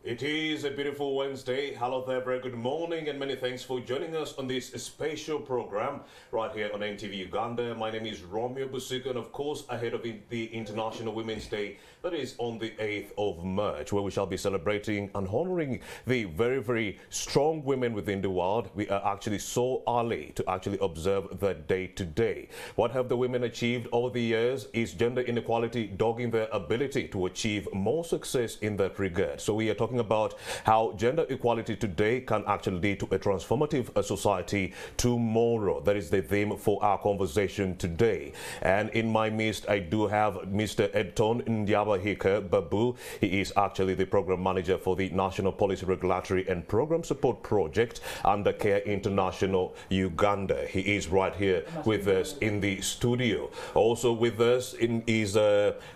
It is a beautiful Wednesday. Hello there, very good morning, and many thanks for joining us on this special program right here on NTV Uganda. My name is Romeo Busuka, and of course, ahead of the International Women's Day, that is on the 8th of March, where we shall be celebrating and honoring the very, very strong women within the world. We are actually so early to actually observe the day today. What have the women achieved over the years? Is gender inequality dogging their ability to achieve more success in that regard? So we are talking about how gender equality today can actually lead to a transformative society tomorrow. That is the theme for our conversation today. And in my midst, I do have Mr. Edton Ndiabahika Babu. He is actually the program manager for the National Policy Regulatory and Program Support Project under Care International Uganda. He is right here with us in the studio. Also with us is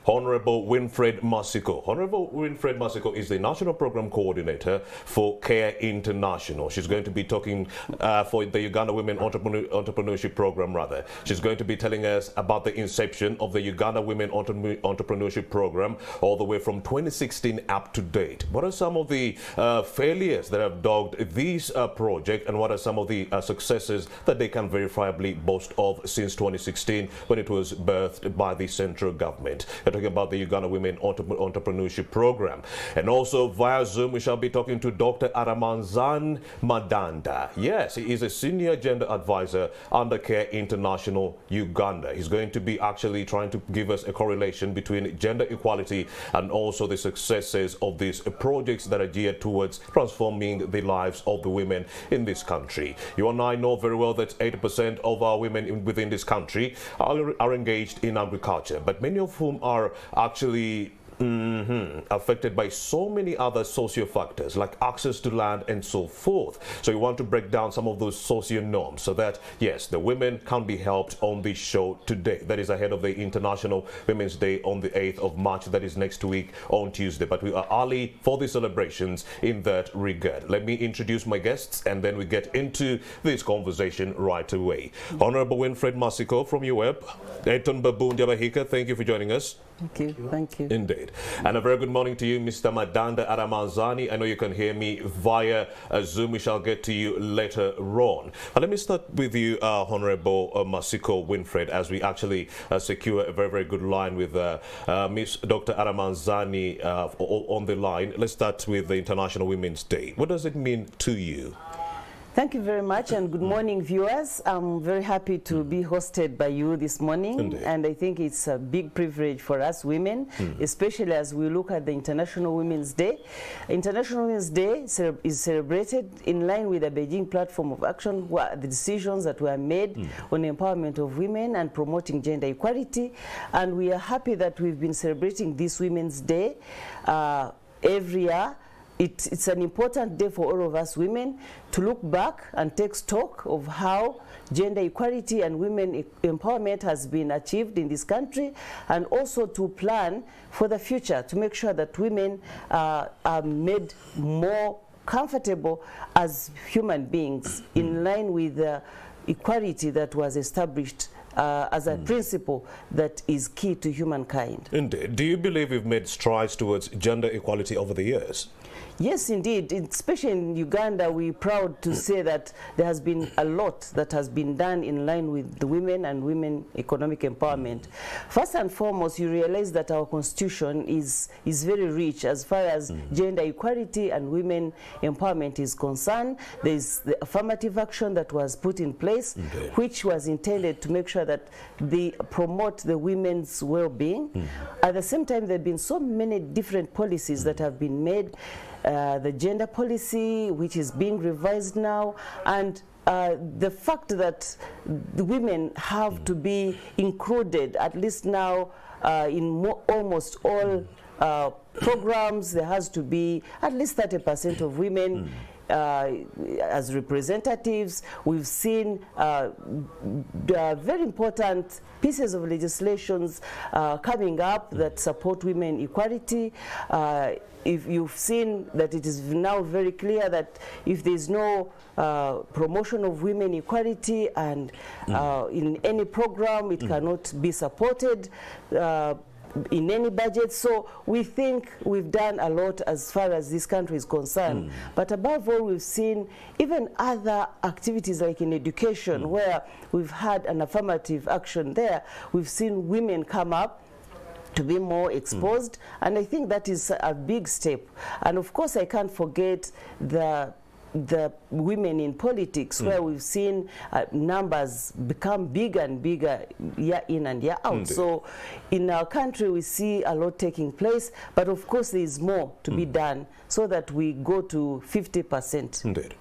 Honorable Winfred Masiko. Honorable Winfred Masiko is the National Program Coordinator for Care International. She's going to be talking for the Uganda Women Entrepreneurship Program, rather. She's going to be telling us about the inception of the Uganda Women Entrepreneurship Program all the way from 2016 up to date. What are some of the failures that have dogged this project, and what are some of the successes that they can verifiably boast of since 2016 when it was birthed by the central government? We're talking about the Uganda Women Entrepreneurship Program. And also via Zoom, we shall be talking to Dr. Aramanzan Madanda. Yes, he is a senior gender advisor under Care International Uganda. He's going to be actually trying to give us a correlation between gender equality and also the successes of these projects that are geared towards transforming the lives of the women in this country. You and I know very well that 80% of our women within this country are engaged in agriculture, but many of whom are actually affected by so many other socio factors like access to land and so forth. So we want to break down some of those socio norms so that, yes, the women can be helped on this show today. That is ahead of the International Women's Day on the 8th of March. That is next week on Tuesday. But we are early for the celebrations in that regard. Let me introduce my guests and then we get into this conversation right away. Honorable Winfred Masiko from UWEP, Eton Babu Ndiabahika, thank you for joining us. Thank you. Thank you. Indeed. And a very good morning to you, Mr. Madanda Aramanzani. I know you can hear me via Zoom. We shall get to you later on. But let me start with you, Honorable Masiko Winfred, as we actually secure a very, very good line with Miss Dr. Aramanzani on the line. Let's start with the International Women's Day. What does it mean to you? Thank you very much, and good morning, viewers. I'm very happy to be hosted by you this morning. Indeed. And I think it's a big privilege for us women, especially as we look at the International Women's Day. International Women's Day is celebrated in line with the Beijing Platform of Action, where the decisions that were made on the empowerment of women and promoting gender equality. And we are happy that we've been celebrating this Women's Day every year. It's an important day for all of us women to look back and take stock of how gender equality and women empowerment has been achieved in this country, and also to plan for the future to make sure that women are made more comfortable as human beings in line with the equality that was established as a principle that is key to humankind. Indeed. Do you believe we've made strides towards gender equality over the years? Yes, indeed. Especially in Uganda, we're proud to say that there has been a lot that has been done in line with the women and women economic empowerment. First and foremost, you realize that our constitution is very rich as far as gender equality and women empowerment is concerned. There's the affirmative action that was put in place, which was intended to make sure that they promote the women's well-being. At the same time, there have been so many different policies that have been made. The gender policy, which is being revised now, and the fact that the women have to be included, at least now, in almost all programs. There has to be at least 30% of women as representatives. We've seen very important pieces of legislations coming up that support women equality. If you've seen that it is now very clear that if there's no promotion of women equality and in any program, it cannot be supported. in any budget. So we think we've done a lot as far as this country is concerned. But above all, we've seen even other activities like in education, where we've had an affirmative action there. We've seen women come up to be more exposed, and I think that is a big step. And of course, I can't forget the women in politics, where we've seen numbers become bigger and bigger year in and year out. So in our country, we see a lot taking place, but of course there is more to be done so that we go to 50%. Indeed.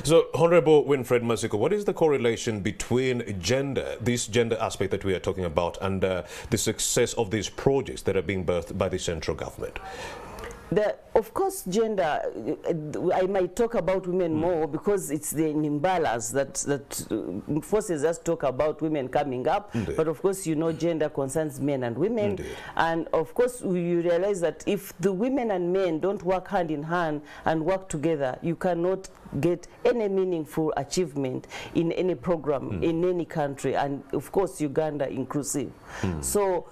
So, Honorable Winfred Masiko, what is the correlation between gender, this gender aspect that we are talking about, and the success of these projects that are being birthed by the central government? Of course, gender, I might talk about women more because it's the imbalance that forces us to talk about women coming up. Indeed. But of course, you know, gender concerns men and women. Indeed. And of course, you realize that if the women and men don't work hand in hand and work together, you cannot get any meaningful achievement in any program, in any country, and of course, Uganda inclusive. So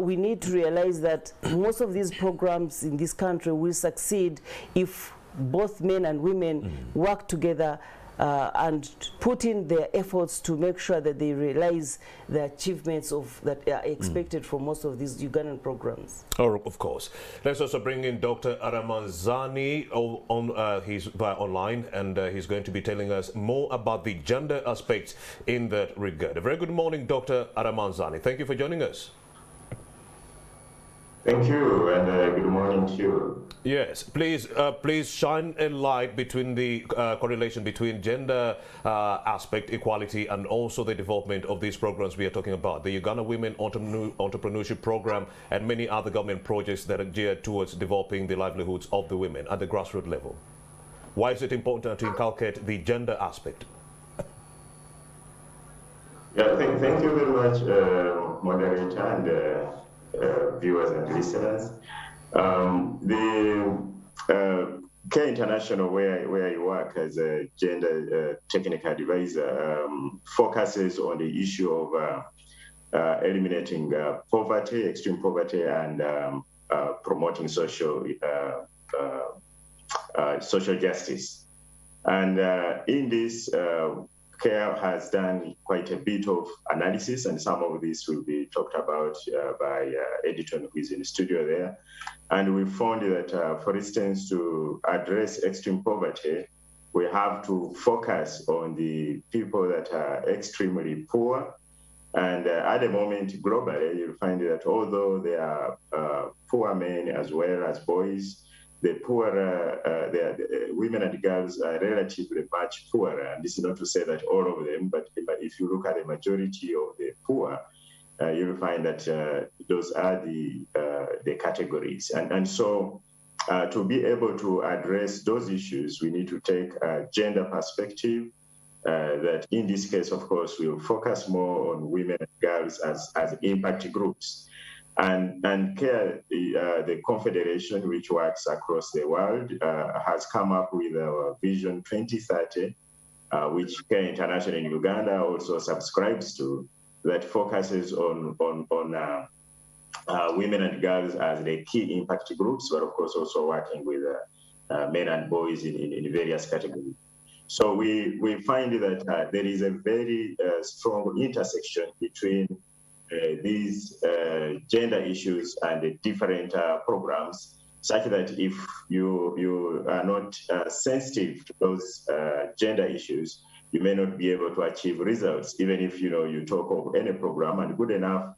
we need to realize that most of these programs in this country will succeed if both men and women work together and put in their efforts to make sure that they realize the achievements that are expected from most of these Ugandan programs. Oh, of course. Let's also bring in Dr. Aramanzani he's online, and he's going to be telling us more about the gender aspects in that regard. A very good morning, Dr. Aramanzani. Thank you for joining us. Thank you, and good morning to you. Yes, please shine a light between the correlation between gender aspect, equality, and also the development of these programs we are talking about, the Uganda Women Entrepreneurship Program and many other government projects that are geared towards developing the livelihoods of the women at the grassroots level. Why is it important to inculcate the gender aspect? Yeah, thank you very much, moderator, and viewers and listeners. The Care International, where I work as a gender technical advisor, focuses on the issue of eliminating poverty, extreme poverty, and promoting social justice. And in this, Care has done quite a bit of analysis, and some of this will be talked about by Editon, who is in the studio there. And we found that, for instance, to address extreme poverty, we have to focus on the people that are extremely poor. And at the moment, globally, you'll find that although there are poor men as well as boys, the poorer, the women and girls are relatively much poorer. And this is not to say that all of them, but if you look at the majority of the poor, you'll find that those are the categories. And so to be able to address those issues, we need to take a gender perspective that in this case, of course, we'll focus more on women and girls as impact groups. And CARE, the confederation which works across the world, has come up with our Vision 2030, which CARE International in Uganda also subscribes to, that focuses on women and girls as the key impact groups, but of course also working with men and boys in various categories. So we find that there is a very strong intersection between these gender issues and the different programs, such that if you are not sensitive to those gender issues, you may not be able to achieve results, even if you talk of any program. And good enough,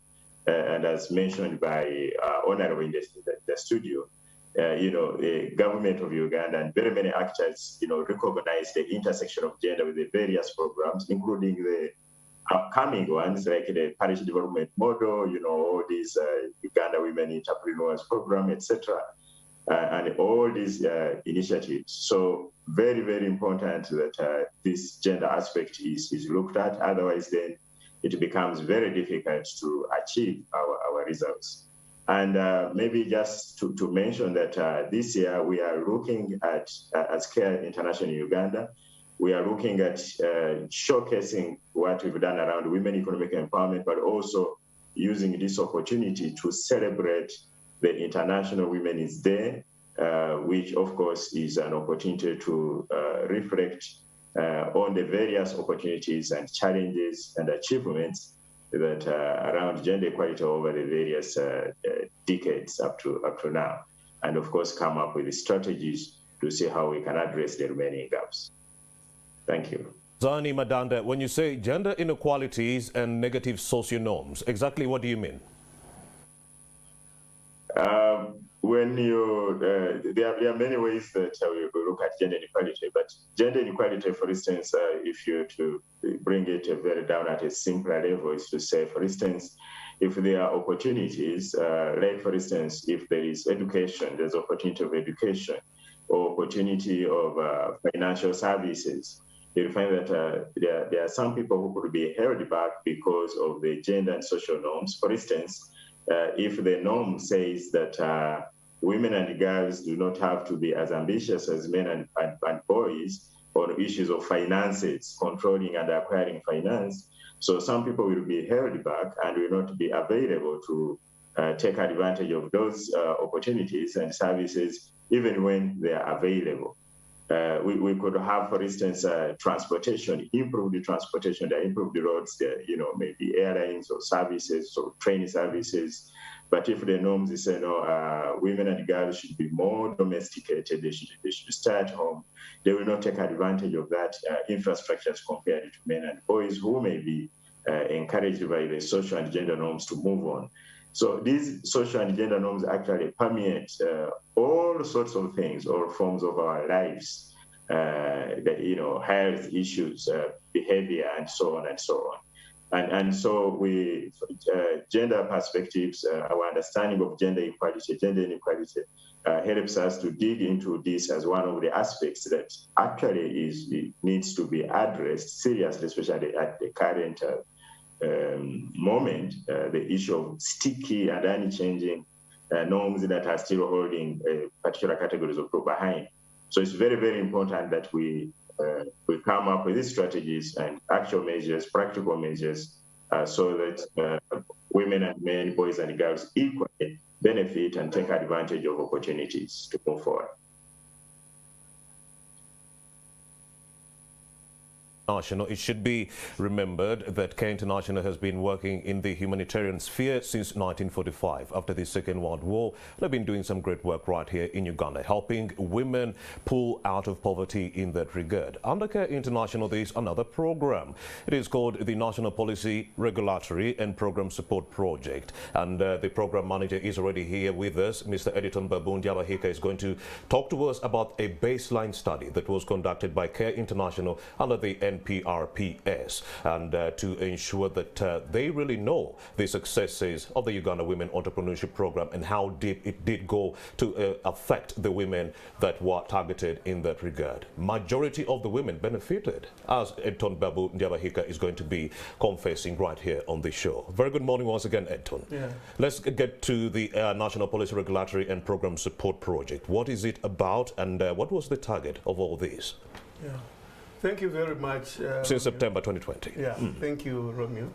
and as mentioned by Honorable in the studio, the government of Uganda and very many actors, recognize the intersection of gender with the various programs, including the upcoming ones like the Parish Development Model, all these Uganda Women Entrepreneurs Program, etc., and all these initiatives. So very, very important that this gender aspect is looked at. Otherwise, then it becomes very difficult to achieve our results. And maybe just to mention that this year we are looking at, as CARE International in Uganda, we are looking at showcasing what we've done around women economic empowerment, but also using this opportunity to celebrate the International Women's Day, which of course is an opportunity to reflect on the various opportunities and challenges and achievements that around gender equality over the various decades up to now, and of course come up with strategies to see how we can address the remaining gaps. Thank you. Zani Madanda, when you say gender inequalities and negative socio-norms, exactly what do you mean? When you, there are many ways that we look at gender inequality, but gender inequality, for instance, if you to bring it very down at a simpler level, is to say, for instance, if there are opportunities, like for instance, if there is education, there's opportunity of education or opportunity of financial services, you'll find that there are some people who could be held back because of the gender and social norms. For instance, if the norm says that women and girls do not have to be as ambitious as men and boys on issues of finances, controlling and acquiring finance, so some people will be held back and will not be available to take advantage of those opportunities and services, even when they are available. We could have, for instance, transportation, improve the transportation, improve the roads, maybe airlines or services or train services. But if the norms say no, women and girls should be more domesticated, they should stay at home, they will not take advantage of that infrastructure as compared to men and boys who may be encouraged by the social and gender norms to move on. So these social and gender norms actually permeate all sorts of things, all forms of our lives, health issues, behavior, and so on and so on. And so we, gender perspectives, our understanding of gender inequality helps us to dig into this as one of the aspects that actually needs to be addressed seriously, especially at the current moment, the issue of sticky and unchanging norms that are still holding particular categories of people behind. So it's very, very important that we come up with these strategies and actual measures, practical measures, so that women and men, boys and girls equally benefit and take advantage of opportunities to move forward. It should be remembered that Care International has been working in the humanitarian sphere since 1945. After the Second World War, they've been doing some great work right here in Uganda, helping women pull out of poverty in that regard. Under Care International, there is another program. It is called the National Policy Regulatory and Program Support Project. And the program manager is already here with us. Mr. Editon Babundiabahika is going to talk to us about a baseline study that was conducted by Care International under the NPRPS, and to ensure that they really know the successes of the Uganda Women Entrepreneurship Program and how deep it did go to affect the women that were targeted in that regard. Majority of the women benefited, as Edton Babu Ndiabahika is going to be confessing right here on the show. Very good morning once again, Edton. Yeah. Let's get to the National Policy Regulatory and Program Support Project. What is it about, and what was the target of all this? Yeah. Thank you very much. Since September 2020. Yeah, thank you, Romeo.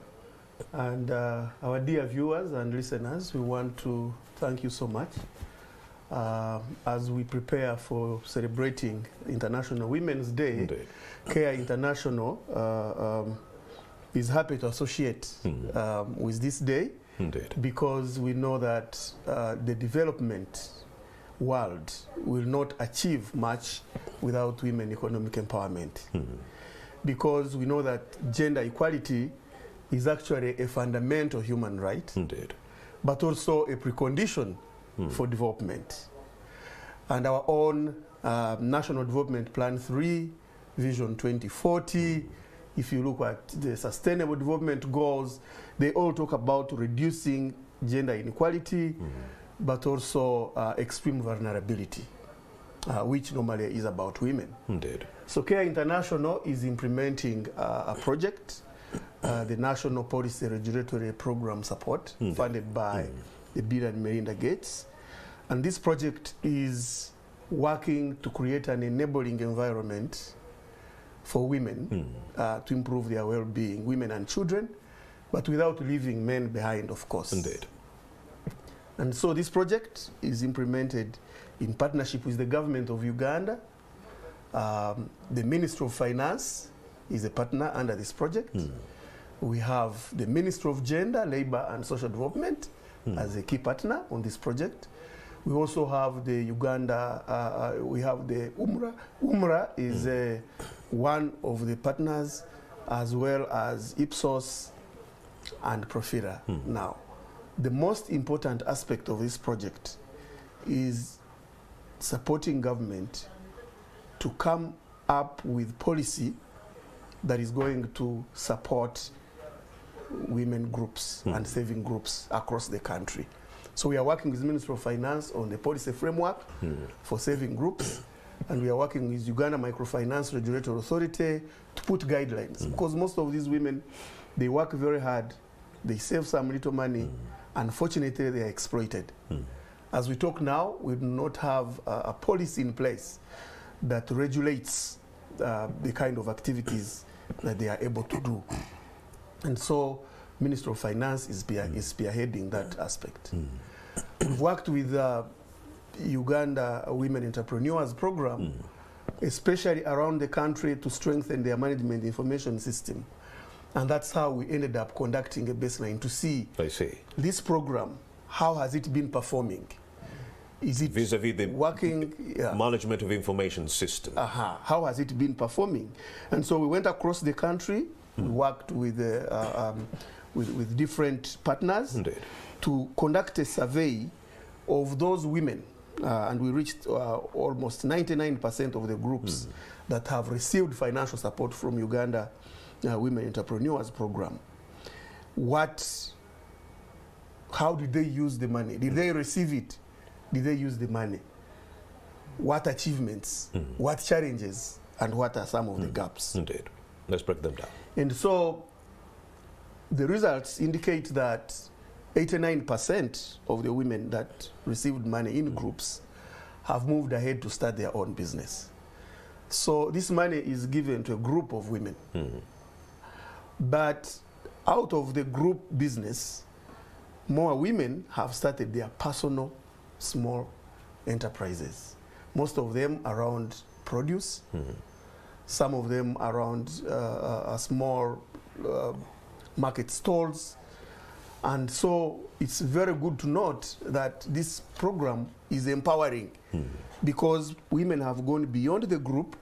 And our dear viewers and listeners, we want to thank you so much as we prepare for celebrating International Women's Day. Indeed. Care International is happy to associate with this day. Indeed. Because we know that the development world will not achieve much without women economic empowerment. Because we know that gender equality is actually a fundamental human right. Indeed. But also a precondition for development. And our own National Development Plan 3, Vision 2040, if you look at the Sustainable Development Goals, they all talk about reducing gender inequality, but also extreme vulnerability, which normally is about women. Indeed. So Care International is implementing a project, the National Policy Regulatory Program Support, funded by the Bill and Melinda Gates. And this project is working to create an enabling environment for women to improve their well-being, women and children, but without leaving men behind, of course. Indeed. And so this project is implemented in partnership with the government of Uganda. The Ministry of Finance is a partner under this project. We have the Ministry of Gender, Labour and Social Development as a key partner on this project. We also have the Uganda, we have the UMRA. UMRA is one of the partners, as well as Ipsos and Profira. Now, the most important aspect of this project is supporting government to come up with policy that is going to support women groups and saving groups across the country. So we are working with the Ministry of Finance on the policy framework for saving groups, and we are working with Uganda Microfinance Regulatory Authority to put guidelines, because most of these women, they work very hard, they save some little money, unfortunately they are exploited. As we talk now, we do not have a policy in place that regulates the kind of activities that they are able to do. And so Ministry of Finance is spearheading that aspect. We've worked with Uganda Women Entrepreneurs Program, especially around the country, to strengthen their management information system. And that's how we ended up conducting a baseline to see this program, how has it been performing? Is it vis-a-vis the working? Management of information system. How has it been performing? And so we went across the country. We worked with different partners to conduct a survey of those women, and we reached almost 99% of the groups that have received financial support from Uganda Women Entrepreneurs Program. How did they use the money? Did they receive it? Did they use the money? What achievements? What challenges? And what are some of the gaps? Indeed. Let's break them down. And so the results indicate that 89% of the women that received money in groups have moved ahead to start their own business. So this money is given to a group of women. But out of the group business, more women have started their personal small enterprises. Most of them around produce, some of them around small market stalls. And so it's very good to note that this program is empowering because women have gone beyond the group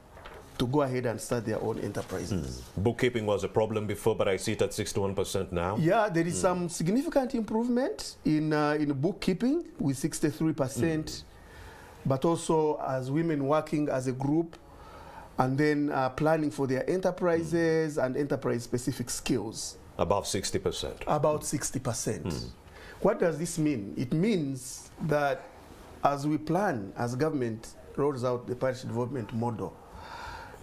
to go ahead and start their own enterprises. Bookkeeping was a problem before, but I see it at 61% now. Yeah, there is some significant improvement in bookkeeping with 63%, but also as women working as a group and then planning for their enterprises and enterprise-specific skills. Above 60%. About 60%. What does this mean? It means that as we plan, as government rolls out the partnership development model,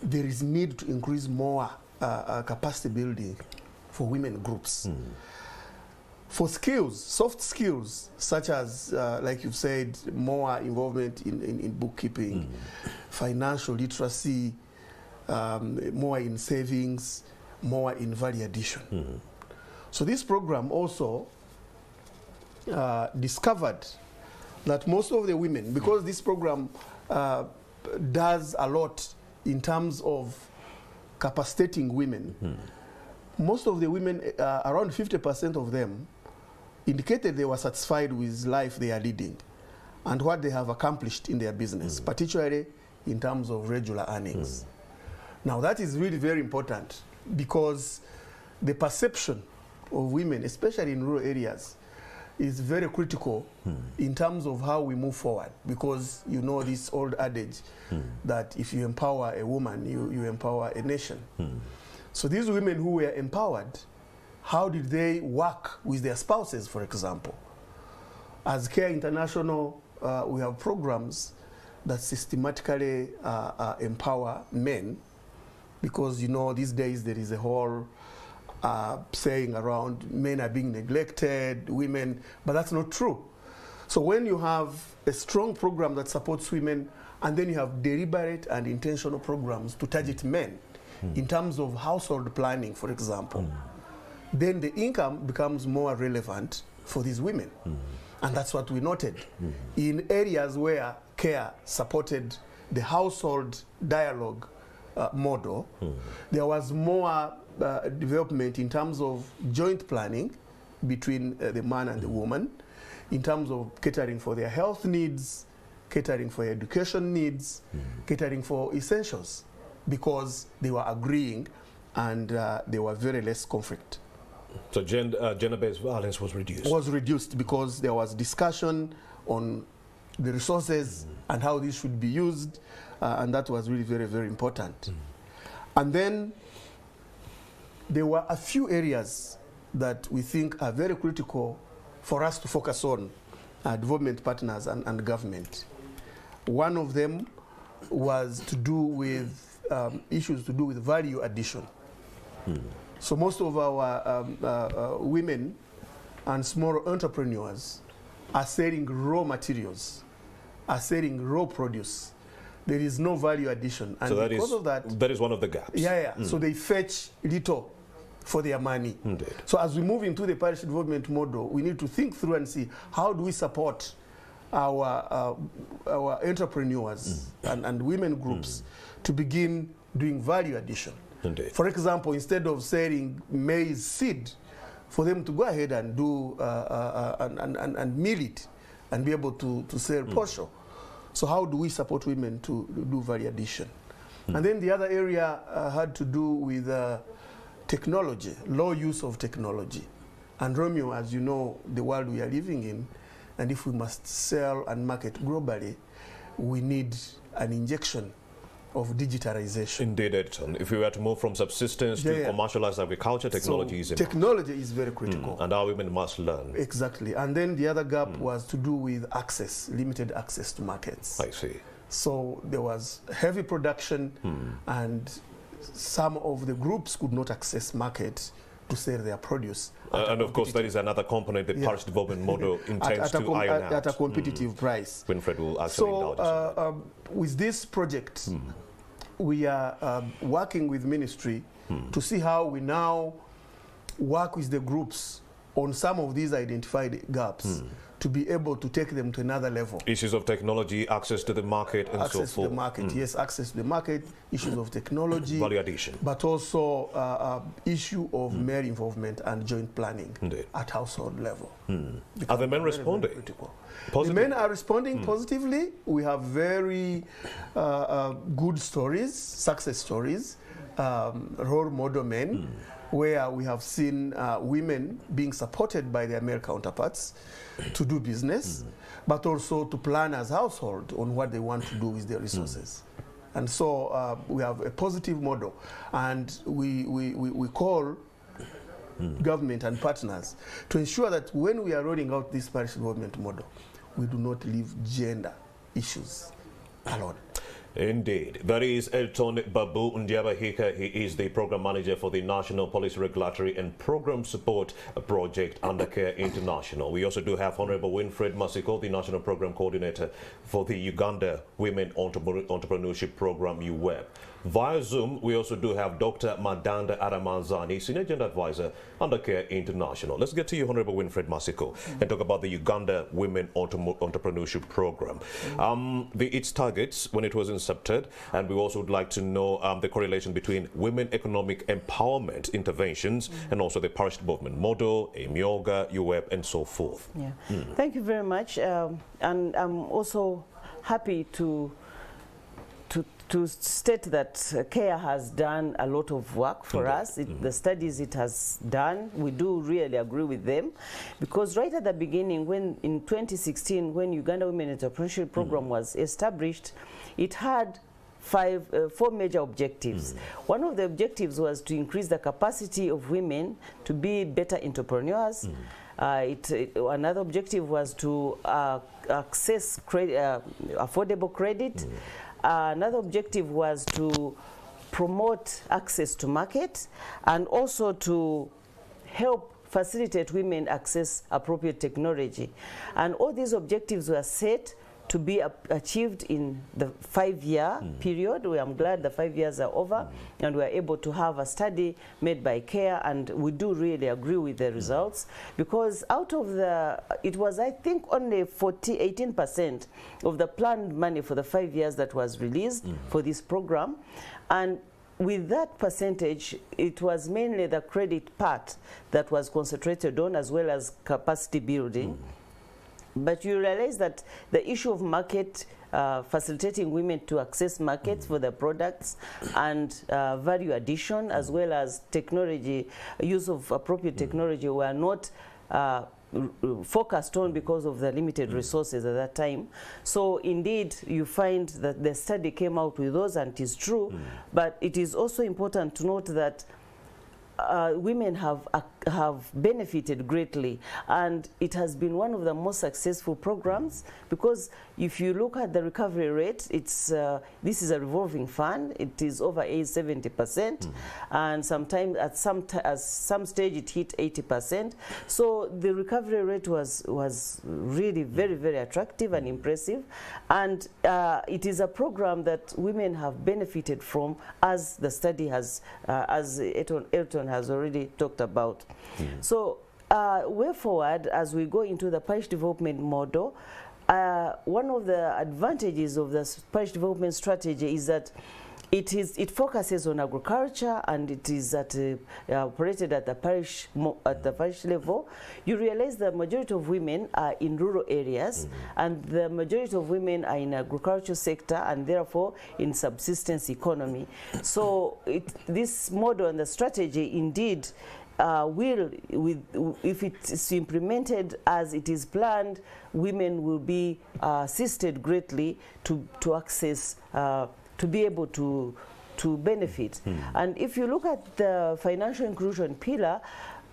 there is need to increase more capacity building for women groups. For skills, soft skills, such as, like you've said, more involvement in bookkeeping, financial literacy, more in savings, more in value addition. So this program also discovered that most of the women, because this program does a lot in terms of capacitating women, most of the women, around 50% of them, indicated they were satisfied with life they are leading and what they have accomplished in their business, particularly in terms of regular earnings. Now that is really very important because the perception of women, especially in rural areas, is very critical in terms of how we move forward, because you know this old adage that if you empower a woman, you empower a nation. So these women who were empowered, how did they work with their spouses, for example? As Care International, we have programs that systematically empower men, because you know these days there is a whole saying around men are being neglected, women, but that's not true. So when you have a strong program that supports women, and then you have deliberate and intentional programs to target men in terms of household planning, for example, then the income becomes more relevant for these women. And that's what we noted. In areas where CARE supported the household dialogue model, there was more development in terms of joint planning between the man and the woman, in terms of catering for their health needs, catering for education needs, catering for essentials, because they were agreeing and there were very less conflict. So gender-based violence was reduced? Was reduced because there was discussion on the resources and how these should be used, and that was really very, very important. And then there were a few areas that we think are very critical for us to focus on, development partners and government. One of them was to do with issues to do with value addition. So most of our women and small entrepreneurs are selling raw materials, are selling raw produce. There is no value addition. And so because of that is one of the gaps. Yeah. So they fetch little for their money. Indeed. So as we move into the parish development model, we need to think through and see how do we support our entrepreneurs and women groups to begin doing value addition. Indeed. For example, instead of selling maize seed, for them to go ahead and do and mill it and be able to sell posho. So how do we support women to do value addition? And then the other area had to do with technology, low use of technology. And Romeo, as you know, the world we are living in, and if we must sell and market globally, we need an injection of digitalization. Indeed, Edson. If we were to move from subsistence to commercialized agriculture, technology is important. Technology is very critical. And our women must learn. Exactly. And then the other gap was to do with access, limited access to markets. I see. So there was heavy production and some of the groups could not access market to sell their produce. And of course, there is another component the parish development model intends to iron out. At a competitive price. Winfred will actually indulge us. So with this project, we are working with ministry to see how we now work with the groups on some of these identified gaps to be able to take them to another level. Issues of technology, access to the market, and so forth. Access to the market, yes, access to the market, issues of technology. Value addition. But also issue of male involvement and joint planning at household level. Are the men responding? The men are responding positively. We have very good stories, success stories, role model men, where we have seen women being supported by their male counterparts to do business, but also to plan as household on what they want to do with their resources. And so we have a positive model, and we call government and partners to ensure that when we are rolling out this parish development model, we do not leave gender issues alone. Indeed. That is Elton Babu Ndiabahika. He is the program manager for the National Policy Regulatory and Program Support Project under CARE International. We also do have Honorable Winfred Masiko, the National Program Coordinator for the Uganda Women Entrepreneurship Program, UWEP. Via Zoom, we also do have Dr. Madanda Aramanzani, Senior Gender Advisor under CARE International. Let's get to you, Honorable Winfred Masiko, and talk about the Uganda Women Entrepreneurship Program. Its targets when it was incepted, and we also would like to know the correlation between women economic empowerment interventions and also the parish development model, AMIOGA, UWEP, and so forth. Yeah. Thank you very much. And I'm also happy to state that CARE has done a lot of work for us. The studies it has done, we do really agree with them, because right at the beginning, when in 2016, when Uganda Women Entrepreneurship Program was established, it had four major objectives. One of the objectives was to increase the capacity of women to be better entrepreneurs. Another objective was to access affordable credit. Another objective was to promote access to market and also to help facilitate women access appropriate technology. And all these objectives were set to be achieved in the 5-year period. I'm glad the 5 years are over, and we're able to have a study made by CARE, and we do really agree with the results, because out of the, it was, I think, only 18% of the planned money for the 5 years that was released for this program. And with that percentage, it was mainly the credit part that was concentrated on, as well as capacity building. But you realize that the issue of market, facilitating women to access markets for their products, and value addition, as well as technology, use of appropriate technology, were not focused on because of the limited resources at that time. So indeed, you find that the study came out with those, and it is true. But it is also important to note that women have benefited greatly, and it has been one of the most successful programs, because if you look at the recovery rate, it's this is a revolving fund. It is over 70%, and sometimes at some stage it hit 80%. So the recovery rate was really very, very attractive and impressive, and it is a program that women have benefited from, as the study has, as Elton has already talked about. So way forward, as we go into the parish development model, one of the advantages of the parish development strategy is that it focuses on agriculture, and it is operated at the parish level. You realize the majority of women are in rural areas, and the majority of women are in agricultural sector, and therefore in subsistence economy. So this model and the strategy indeed will, if it is implemented as it is planned, women will be assisted greatly to access, to be able to benefit. And if you look at the financial inclusion pillar,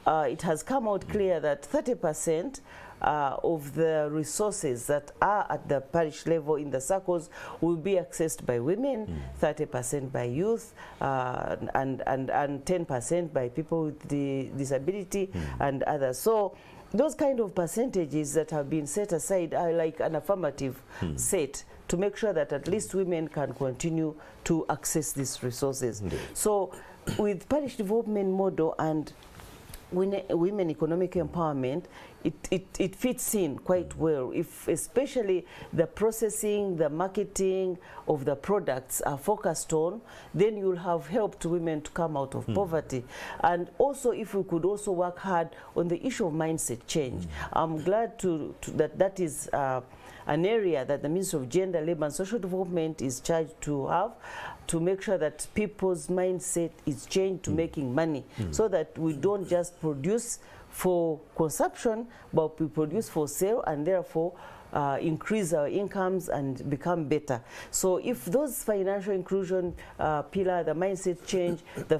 it has come out clear that 30% of the resources that are at the parish level in the circles will be accessed by women, 30% by youth, and 10% by people with disability and others. So those kind of percentages that have been set aside are like an affirmative set to make sure that at least women can continue to access these resources. So with parish development model and women economic empowerment, it fits in quite well. If especially the processing, the marketing of the products are focused on, then you'll have helped women to come out of poverty. And also, if we could also work hard on the issue of mindset change. I'm glad that is an area that the Ministry of Gender, Labour and Social Development is charged to have, to make sure that people's mindset is changed to making money, so that we don't just produce for consumption, but we produce for sale, and therefore increase our incomes and become better. So if those financial inclusion pillar, the mindset change, the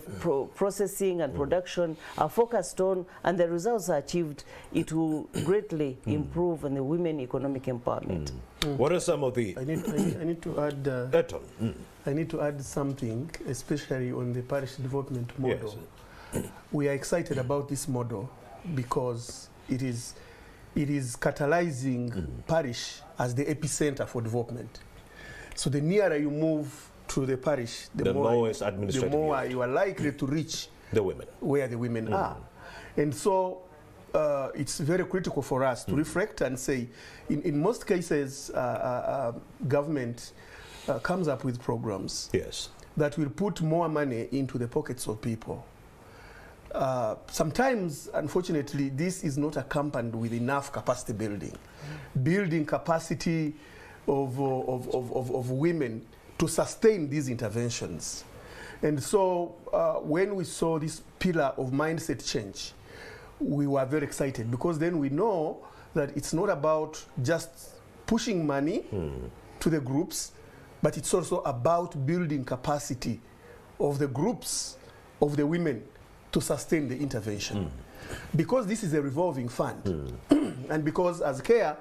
processing and production are focused on, and the results are achieved, it will greatly improve on the women economic empowerment. What are some of the... I need to add... I need to add something, especially on the parish development model. Yes. We are excited about this model because it is catalyzing parish as the epicenter for development. So the nearer you move to the parish, the more you are likely to reach the women, where the women are. And so it's very critical for us to reflect and say, in most cases, government comes up with programs that will put more money into the pockets of people. Sometimes, unfortunately, this is not accompanied with enough capacity building. Building capacity of women to sustain these interventions. And so when we saw this pillar of mindset change, we were very excited, because then we know that it's not about just pushing money to the groups, but it's also about building capacity of the groups, of the women, to sustain the intervention. Because this is a revolving fund, and because as CARE,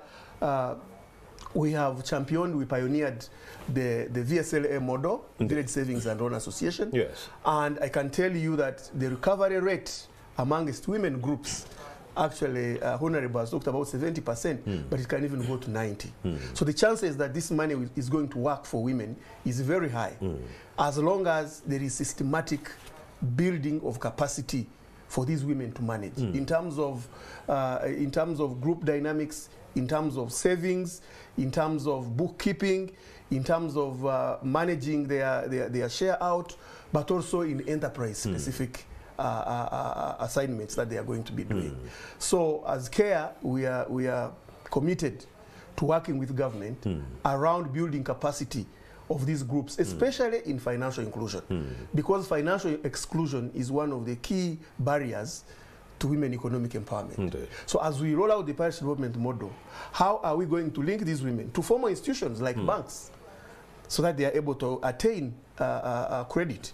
we have championed, we pioneered the VSLA model, Village Savings and Loan Association. Yes. And I can tell you that the recovery rate amongst women groups actually, Honorable has talked about 70%, but it can even go to 90. So the chances that this money is going to work for women is very high, as long as there is systematic building of capacity for these women to manage in terms of group dynamics, in terms of savings, in terms of bookkeeping, in terms of managing their share out, but also in enterprise specific assignments that they are going to be doing. So as CARE, we are committed to working with government around building capacity of these groups, especially in financial inclusion, because financial exclusion is one of the key barriers to women economic empowerment. So as we roll out the parish development model, how are we going to link these women to formal institutions like banks, so that they are able to attain credit?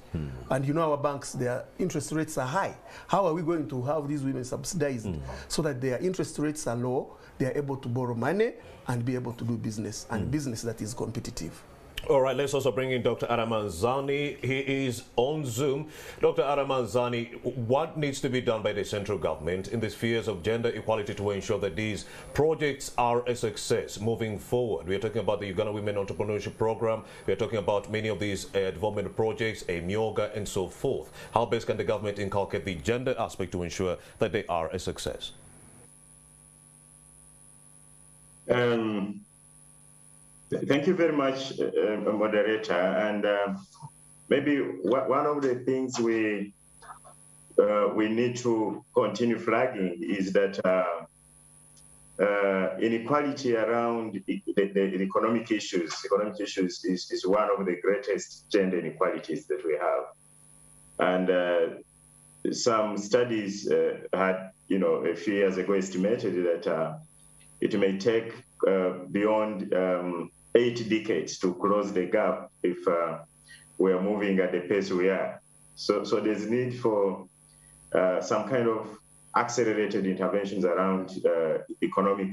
And you know, our banks, their interest rates are high. How are we going to have these women subsidized so that their interest rates are low, they are able to borrow money and be able to do business, and business that is competitive? All right, let's also bring in Dr. Aramanzani. He is on Zoom. Dr. Aramanzani, what needs to be done by the central government in the spheres of gender equality to ensure that these projects are a success moving forward? We are talking about the Uganda Women Entrepreneurship Program. We are talking about many of these development projects, a Myoga, and so forth. How best can the government inculcate the gender aspect to ensure that they are a success? Thank you very much, moderator. And maybe one of the things we need to continue flagging is that inequality around the economic issues is one of the greatest gender inequalities that we have. And some studies had, a few years ago estimated that it may take beyond 8 decades to close the gap if we are moving at the pace we are. So there's need for some kind of accelerated interventions around economic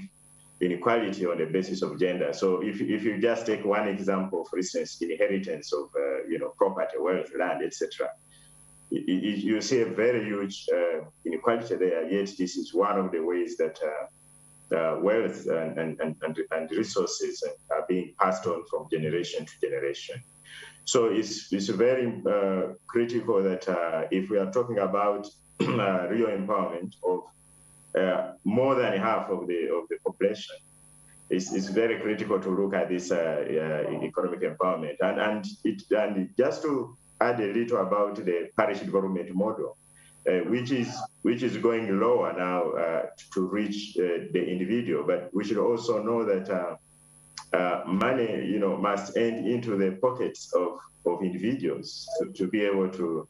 inequality on the basis of gender. So if you just take one example, for instance, inheritance of property, wealth, land, etc., you see a very huge inequality there. Yet this is one of the ways that wealth and resources are being passed on from generation to generation. So it's very critical that if we are talking about real empowerment of more than half of the population, it's very critical to look at this economic empowerment. And just to add a little about the parish development model, which is going lower now to reach the individual, but we should also know that money, must end into the pockets of individuals to be able to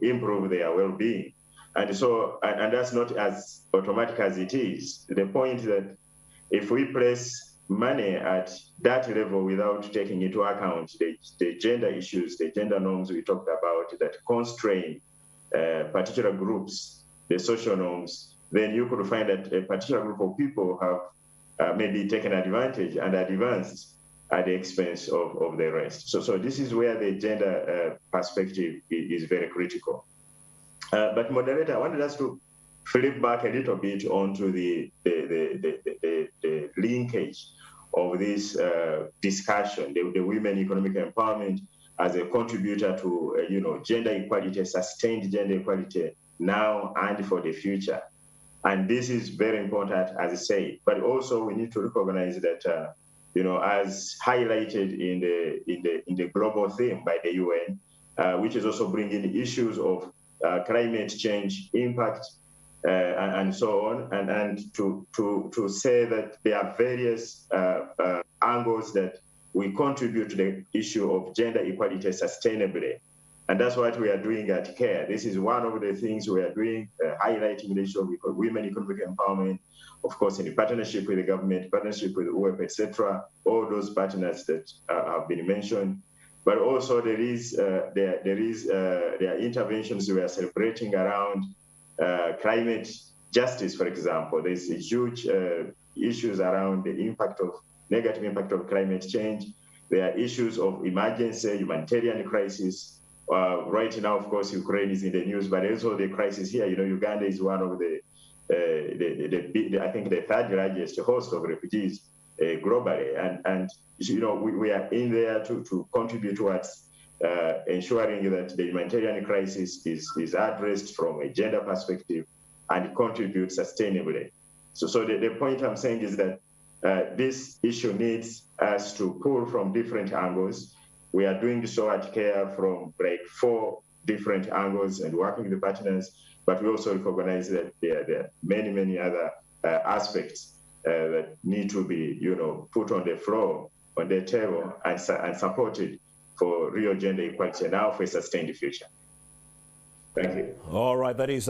improve their well-being, and so that's not as automatic as it is. The point that if we place money at that level without taking into account the gender issues, the gender norms we talked about that constrain particular groups, the social norms, then you could find that a particular group of people have maybe taken advantage and advanced at the expense of the rest. So this is where the gender perspective is very critical. But moderator, I wanted us to flip back a little bit onto the linkage of this discussion, the women economic empowerment as a contributor to gender equality, sustained gender equality now and for the future. And this is very important, as I say. But also we need to recognize that as highlighted in the global theme by the UN, which is also bringing issues of climate change impact and so on, and to say that there are various angles that we contribute to the issue of gender equality sustainably. And that's what we are doing at CARE. This is one of the things we are doing, highlighting the issue of women economic empowerment, of course, in partnership with the government, partnership with UEP, etc., all those partners that have been mentioned. But also there are interventions we are celebrating around climate justice, for example. There's huge issues around the negative impact of climate change. There are issues of emergency, humanitarian crisis. Right now, of course, Ukraine is in the news, but also the crisis here. Uganda is one of the I think the third largest host of refugees globally, and we are in there to contribute towards ensuring that the humanitarian crisis is addressed from a gender perspective and contribute sustainably. So the point I'm saying is that this issue needs us to pull from different angles. We are doing so at CARE from like 4 different angles and working with the partners, but we also recognize that there are many other aspects that need to be put on the floor, on the table, and supported for real gender equality now for a sustained future. Thank you. All right, that is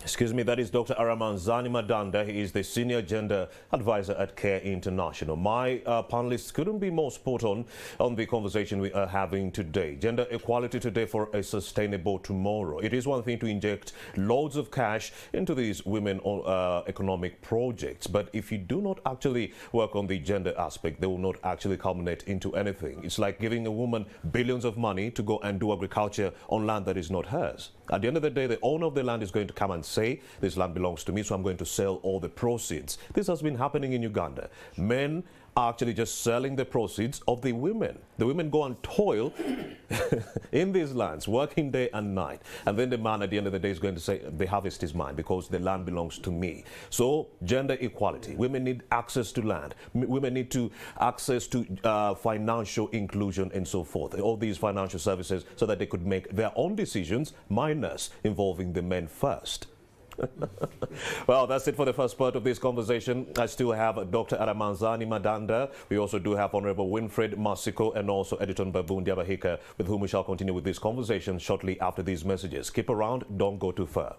excuse me, that is Dr. Aramanzani Madanda. He is the Senior Gender Advisor at CARE International. My panelists couldn't be more spot on the conversation we are having today. Gender equality today for a sustainable tomorrow. It is one thing to inject loads of cash into these women economic projects, but if you do not actually work on the gender aspect, they will not actually culminate into anything. It's like giving a woman billions of money to go and do agriculture on land that is not hers. At the end of the day, the owner of the land is going to come and say, this land belongs to me, so I'm going to sell all the proceeds. This has been happening in Uganda. Men are actually just selling the proceeds of the women. The women go and toil in these lands, working day and night. And then the man at the end of the day is going to say, the harvest is mine because the land belongs to me. So gender equality. Women need access to land. Women need to access to financial inclusion and so forth. All these financial services so that they could make their own decisions, minus involving the men first. Well, that's it for the first part of this conversation. I still have Dr. Aramanzani Madanda. We also do have Honorable Winfred Masiko and also Editor Babu Ndiabahika, with whom we shall continue with this conversation shortly after these messages. Keep around, don't go too far.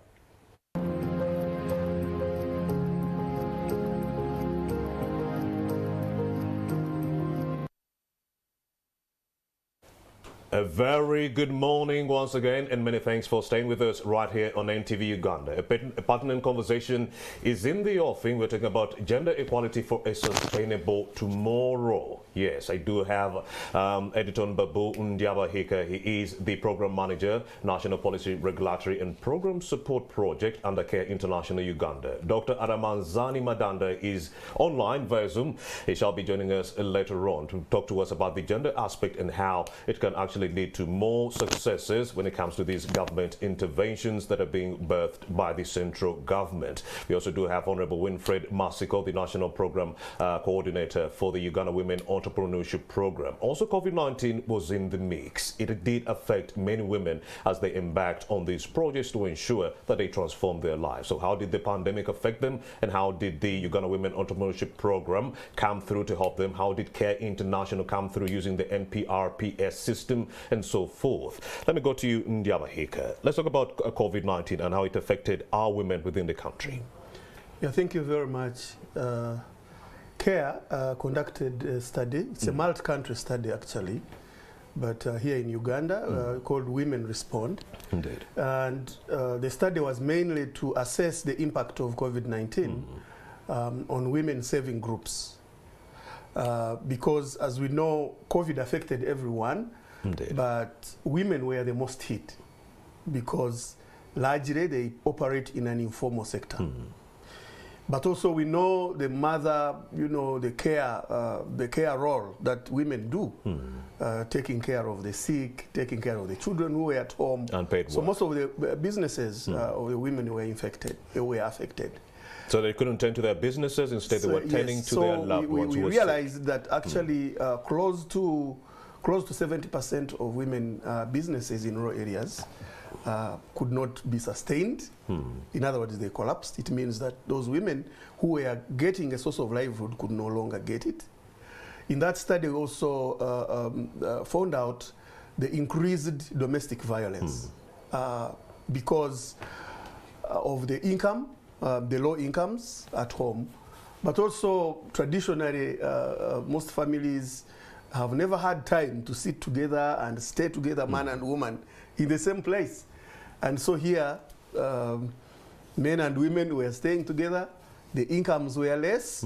A very good morning once again, and many thanks for staying with us right here on NTV Uganda. A pertinent conversation is in the offing. We're talking about gender equality for a sustainable tomorrow. Yes, I do have Editor Babu Ndiabahika. He is the Program Manager, National Policy Regulatory and Program Support Project under CARE International Uganda. Dr. Aramanzani Madanda is online via Zoom. He shall be joining us later on to talk to us about the gender aspect and how it can actually lead to more successes when it comes to these government interventions that are being birthed by the central government. We also do have Honorable Winfred Masiko, the National Program Coordinator for the Uganda Women Entrepreneurship Program. Also, COVID-19 was in the mix. It did affect many women as they embarked on these projects to ensure that they transform their lives. So how did the pandemic affect them, and how did the Uganda Women Entrepreneurship Program come through to help them? How did CARE International come through using the NPRPS system and so forth? Let me go to you, Ndiabahika. Let's talk about COVID-19 and how it affected our women within the country. Yeah, thank you very much. CARE conducted a study. It's a multi-country study, actually, but here in Uganda, called Women Respond. Indeed. And the study was mainly to assess the impact of COVID-19 on women saving groups. Because, as we know, COVID affected everyone. Indeed. But women were the most hit because largely they operate in an informal sector. But also we know the mother, the care role that women do, taking care of the sick, taking care of the children who were at home. Unpaid so work. most of the businesses of the women were affected. So they couldn't tend to their businesses, instead they were tending to their loved ones. We realized that actually close to 70% of women businesses in rural areas could not be sustained. In other words, they collapsed. It means that those women who were getting a source of livelihood could no longer get it. In that study, we also found out the increased domestic violence because of the income, the low incomes at home, but also traditionally most families have never had time to sit together and stay together, man and woman, in the same place. And so here, men and women were staying together. The incomes were less.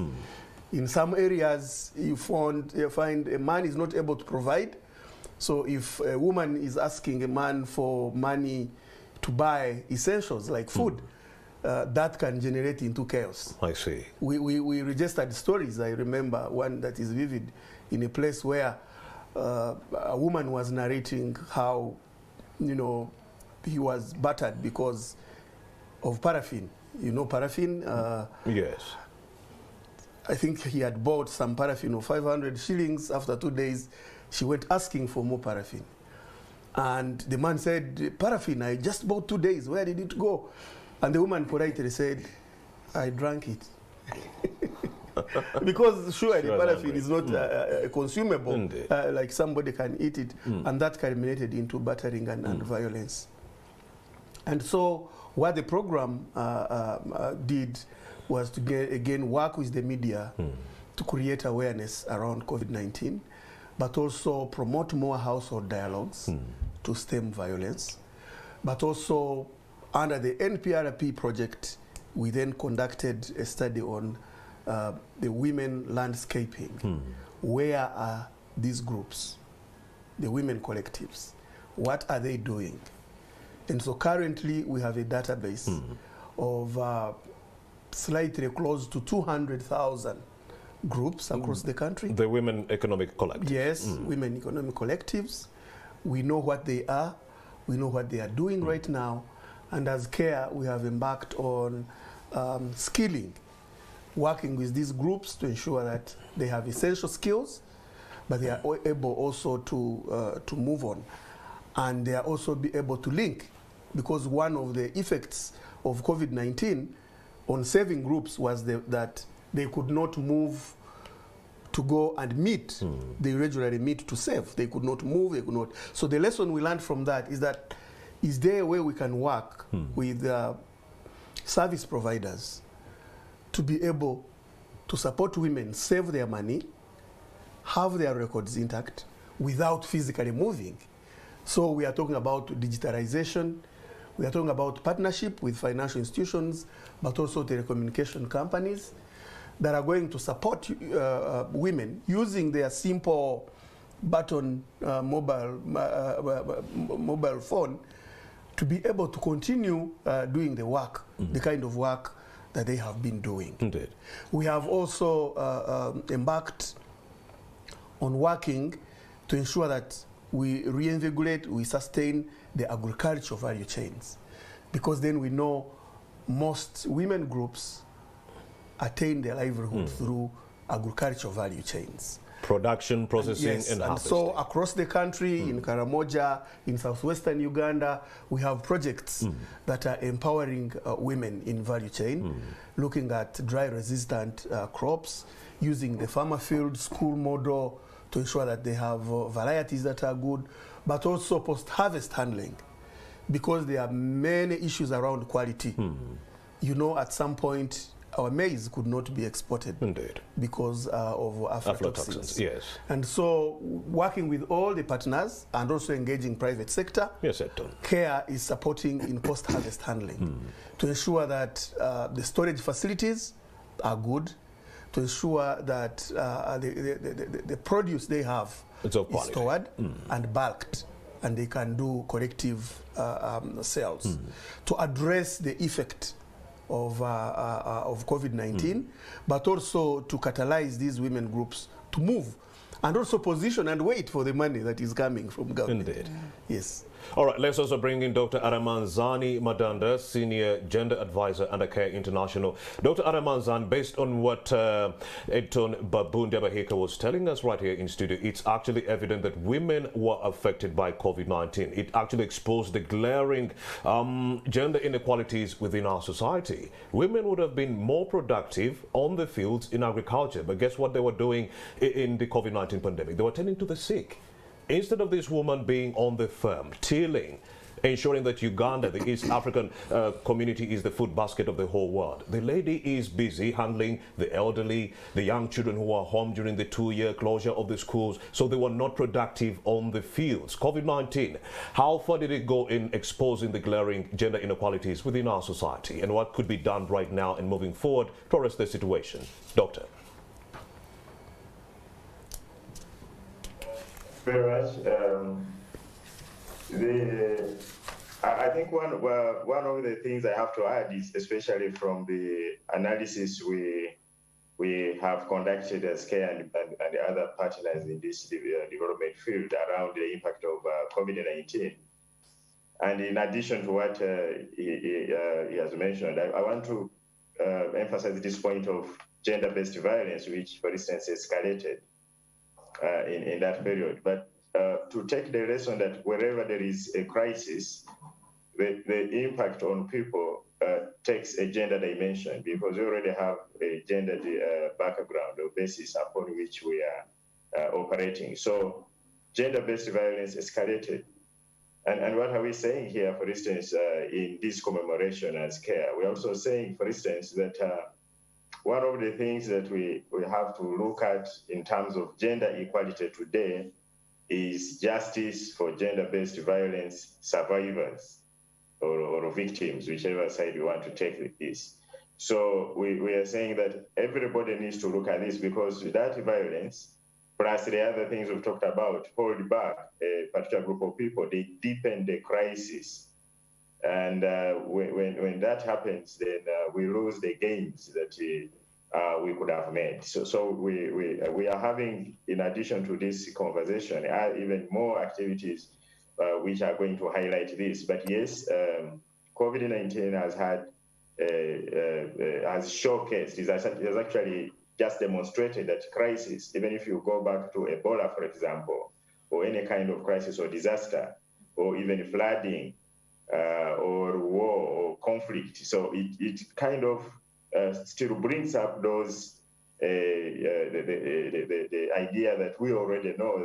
In some areas, you find a man is not able to provide. So if a woman is asking a man for money to buy essentials like food, that can generate into chaos. I see. We registered stories. I remember one that is vivid in a place where a woman was narrating how, you know, he was battered because of paraffin. You know paraffin? Yes. I think he had bought some paraffin of 500 shillings. After 2 days, she went asking for more paraffin. And the man said, paraffin, I just bought 2 days. Where did it go? And the woman politely said, I drank it. Because surely paraffin is not consumable, like somebody can eat it. And that culminated into battering and violence. And so what the program did was to again work with the media to create awareness around COVID-19, but also promote more household dialogues to stem violence. But also under the NPRP project, we then conducted a study on the women landscaping. Where are these groups, the women collectives? What are they doing? And so currently we have a database of slightly close to 200,000 groups across the country. The Women Economic Collectives. Yes, Women Economic Collectives. We know what they are. We know what they are doing right now. And as CARE, we have embarked on skilling, working with these groups to ensure that they have essential skills, but they are able also to move on. And they are also be able to link, because one of the effects of COVID-19 on serving groups was that they could not move to go and meet. They regularly meet to serve. They could not move, they could not. So the lesson we learned from that is there a way we can work with service providers to be able to support women save their money, have their records intact, without physically moving. So we are talking about digitalization, we are talking about partnership with financial institutions, but also telecommunication companies that are going to support women using their simple button mobile phone to be able to continue doing the work, the kind of work that they have been doing. Indeed. We have also embarked on working to ensure that we reinvigorate, we sustain the agricultural value chains, because then we know most women groups attain their livelihood through agricultural value chains. Production, processing, and harvesting. So across the country, in Karamoja, in southwestern Uganda, we have projects that are empowering women in value chain, looking at dry-resistant crops, using the farmer field school model to ensure that they have varieties that are good, but also post-harvest handling, because there are many issues around quality. You know, at some point, our maize could not be exported. Indeed. Because of aflatoxins. Yes. And so, working with all the partners and also engaging private sector, yes, Edton. CARE is supporting in post-harvest handling to ensure that the storage facilities are good, to ensure that the produce they have is stored and bulked, and they can do collective sales to address the effect of COVID-19, but also to catalyze these women groups to move and also position and wait for the money that is coming from government. Indeed. Yes. All right, let's also bring in Dr. Aramanzani Madanda, Senior Gender Advisor under CARE International. Dr. Aramanzani, based on what Edton Babundabahika was telling us right here in studio, it's actually evident that women were affected by COVID-19. It actually exposed the glaring gender inequalities within our society. Women would have been more productive on the fields in agriculture, but guess what they were doing in the COVID-19 pandemic? They were tending to the sick. Instead of this woman being on the farm, tilling, ensuring that Uganda, the East African community, is the food basket of the whole world, the lady is busy handling the elderly, the young children who are home during the 2-year closure of the schools, so they were not productive on the fields. COVID-19, how far did it go in exposing the glaring gender inequalities within our society, and what could be done right now and moving forward to arrest the situation? Doctor. Very much. I think one of the things I have to add is, especially from the analysis we have conducted as CARE and the other partners in this development field around the impact of COVID-19. And in addition to what he has mentioned, I want to emphasize this point of gender-based violence, which, for instance, escalated in that period. But to take the lesson that wherever there is a crisis, the impact on people takes a gender dimension, because we already have a gender background or basis upon which we are operating. So gender-based violence escalated. And what are we saying here, for instance, in this commemoration as CARE? We're also saying, for instance, that one of the things that we have to look at in terms of gender equality today is justice for gender-based violence survivors or victims, whichever side you want to take with this. So we are saying that everybody needs to look at this, because that violence, plus the other things we've talked about, hold back a particular group of people, they deepen the crisis. And when that happens, then we lose the gains that we could have made. So we are having, in addition to this conversation, even more activities which are going to highlight this. But yes, COVID-19 has showcased, it has actually just demonstrated that crisis, even if you go back to Ebola, for example, or any kind of crisis or disaster, or even flooding, or war or conflict. So it kind of still brings up those the idea that we already know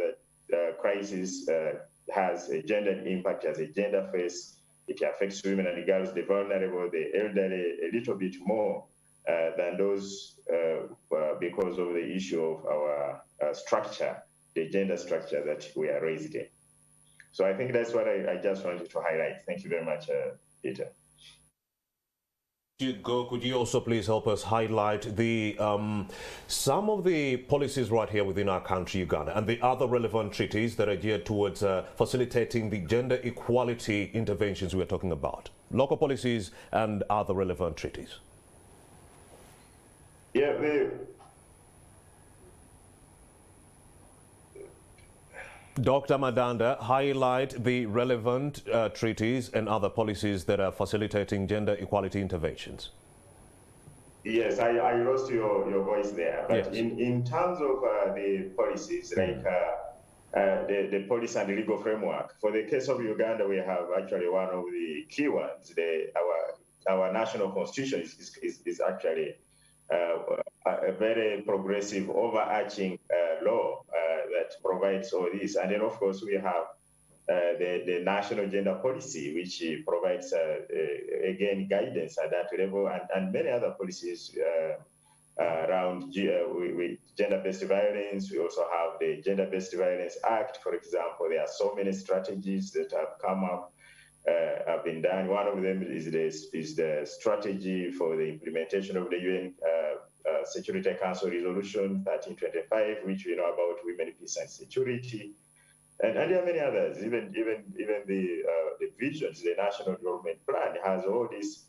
that crisis has a gender impact, has a gender face. It affects women and girls, the vulnerable, the elderly, a little bit more than those because of the issue of our structure, the gender structure that we are raised in. So I think that's what I just wanted to highlight. Thank you very much, Peter. Could you also please help us highlight the some of the policies right here within our country, Uganda, and the other relevant treaties that are geared towards facilitating the gender equality interventions we're talking about? Local policies and other relevant treaties. Yeah, Dr. Madanda, highlight the relevant treaties and other policies that are facilitating gender equality interventions. Yes, I lost your voice there. But yes, in terms of the policies, like the policy and the legal framework, for the case of Uganda, we have actually one of the key ones. Our national constitution is actually a very progressive, overarching law that provides all this. And then, of course, we have the national gender policy, which provides, again, guidance at that level, and many other policies around gender-based violence. We also have the Gender-Based Violence Act, for example. There are so many strategies that have come up, have been done. One of them is the strategy for the implementation of the UN Security Council Resolution 1325, which we know about women, peace, and security. And there are many others. Even the visions, the National Development Plan has all these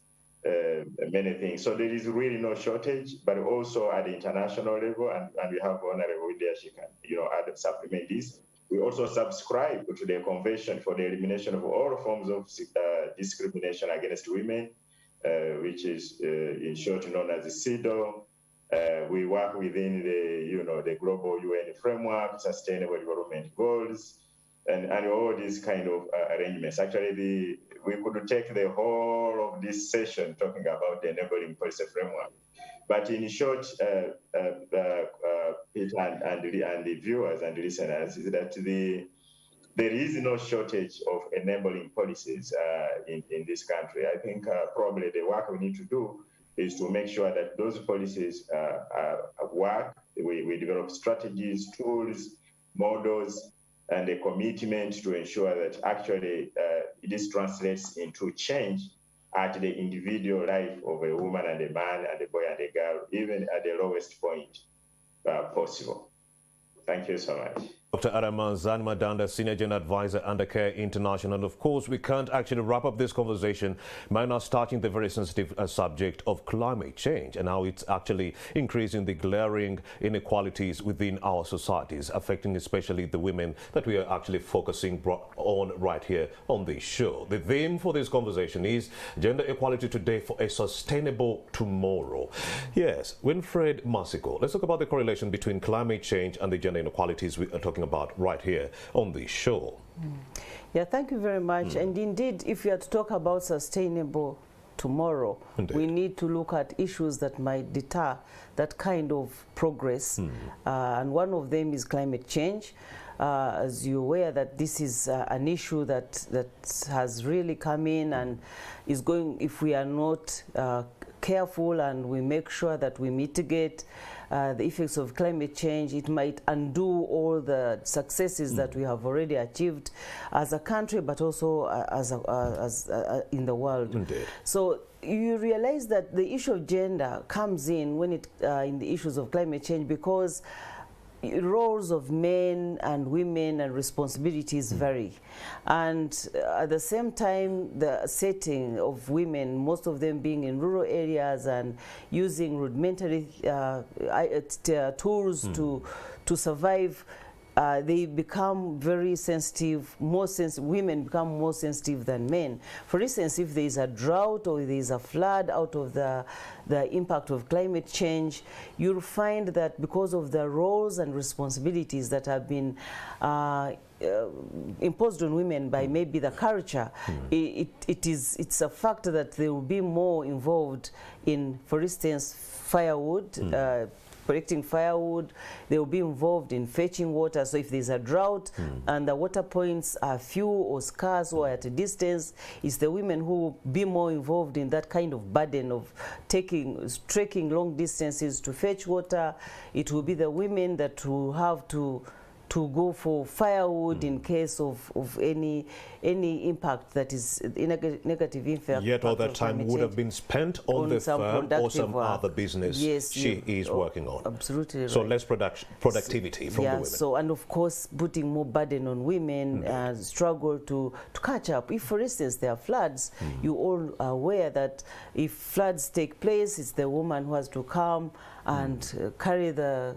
many things. So there is really no shortage, but also at the international level, and we have Honorable India, she can add, supplement this. We also subscribe to the Convention for the Elimination of All Forms of Discrimination Against Women, which is in short known as the CEDAW. We work within the global UN framework, Sustainable Development Goals, and all these kind of arrangements. Actually, we could take the whole of this session talking about the enabling policy framework. But in short, Peter and the viewers and the listeners, is that there is no shortage of enabling policies in this country. I think probably the work we need to do is to make sure that those policies work. We develop strategies, tools, models, and a commitment to ensure that actually this translates into change at the individual life of a woman and a man and a boy and a girl, even at the lowest point possible. Thank you so much. Dr. Aramanzan Madanda, Senior General Advisor under Care International. And of course, we can't actually wrap up this conversation by not starting the very sensitive subject of climate change and how it's actually increasing the glaring inequalities within our societies, affecting especially the women that we are actually focusing on right here on this show. The theme for this conversation is gender equality today for a sustainable tomorrow. Yes, Winfred Masiko, let's talk about the correlation between climate change and the gender inequalities we are talking about right here on this show. Yeah, thank you very much. And indeed, if you are to talk about sustainable tomorrow, Indeed. we need to look at issues that might deter that kind of progress. And one of them is climate change. As you're aware that this is an issue that has really come in and is going, if we are not careful and we make sure that we mitigate the effects of climate change, it might undo all the successes that we have already achieved as a country, but also in the world. Indeed. So you realize that the issue of gender comes in when it in the issues of climate change, because roles of men and women and responsibilities vary, and at the same time the setting of women, most of them being in rural areas and using rudimentary tools to survive, they become very sensitive, women become more sensitive than men. For instance, if there is a drought or there is a flood out of the impact of climate change, you'll find that because of the roles and responsibilities that have been imposed on women by maybe the culture, it's a fact that they will be more involved in, for instance, firewood, collecting firewood. They will be involved in fetching water. So if there's a drought and the water points are few or scarce or at a distance, it's the women who will be more involved in that kind of burden of trekking long distances to fetch water. It will be the women that will have to go for firewood in case of any impact that is negative impact. Yet all that time would have been spent on the firm or some other business she is working on. Absolutely right. So less productivity from the women. So, and of course putting more burden on women, struggle to catch up. If for instance there are floods, you all are aware that if floods take place, it's the woman who has to come and carry the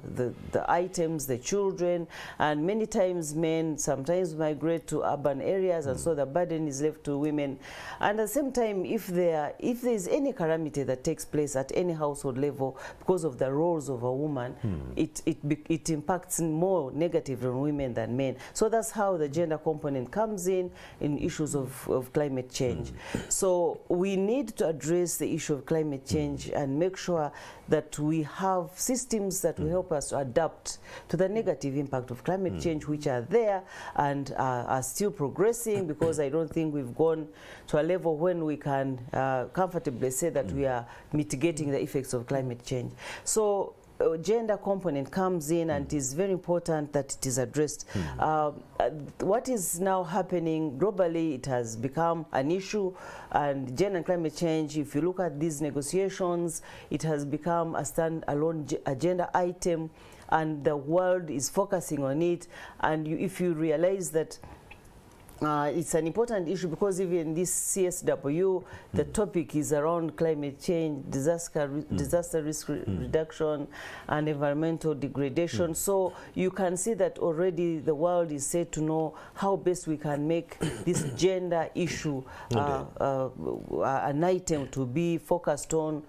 items, the children, and many times men sometimes migrate to urban areas, and so the burden is left to women. And at the same time, if there is any calamity that takes place at any household level because of the roles of a woman, it impacts more negatively on women than men. So that's how the gender component comes in issues of climate change. So we need to address the issue of climate change and make sure that we have systems that will help us to adapt to the negative impact of climate change, which are there and are still progressing, because I don't think we've gone to a level when we can comfortably say that we are mitigating the effects of climate change. So gender component comes in, and it is very important that it is addressed. What is now happening globally, it has become an issue, and gender and climate change, if you look at these negotiations, it has become a standalone agenda item, and the world is focusing on it. And if you realize that it's an important issue, because even this CSW, the topic is around climate change, disaster risk reduction, and environmental degradation. So you can see that already the world is set to know how best we can make this gender issue an item to be focused on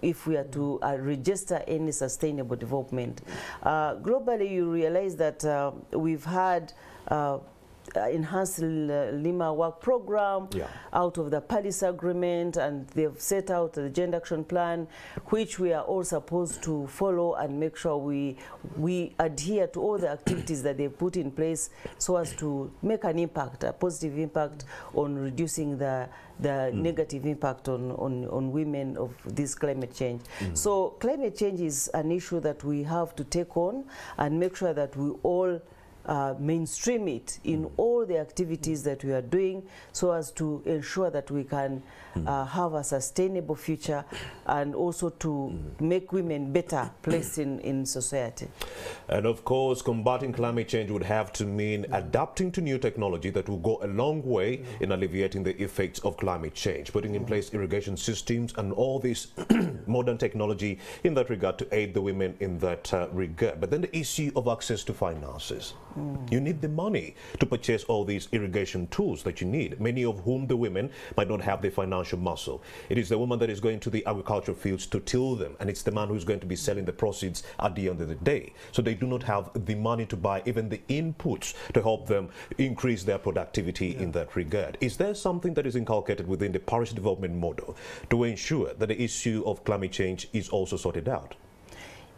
if we are to register any sustainable development. Globally, you realize that we've had enhanced Lima work program out of the Paris Agreement, and they've set out the Gender Action Plan, which we are all supposed to follow and make sure we adhere to all the activities that they put in place, so as to make an impact, a positive impact on reducing the negative impact on women of this climate change. So climate change is an issue that we have to take on and make sure that we all mainstream it in all the activities that we are doing, so as to ensure that we can have a sustainable future, and also to make women better placed in society. And of course, combating climate change would have to mean adapting to new technology that will go a long way in alleviating the effects of climate change, putting in place irrigation systems and all this modern technology in that regard to aid the women in that regard. But then the issue of access to finances. You need the money to purchase all these irrigation tools that you need, many of whom the women might not have the financial muscle. It is the woman that is going to the agricultural fields to till them, and it's the man who's going to be selling the proceeds at the end of the day. So they do not have the money to buy even the inputs to help them increase their productivity in that regard. Is there something that is inculcated within the parish development model to ensure that the issue of climate change is also sorted out?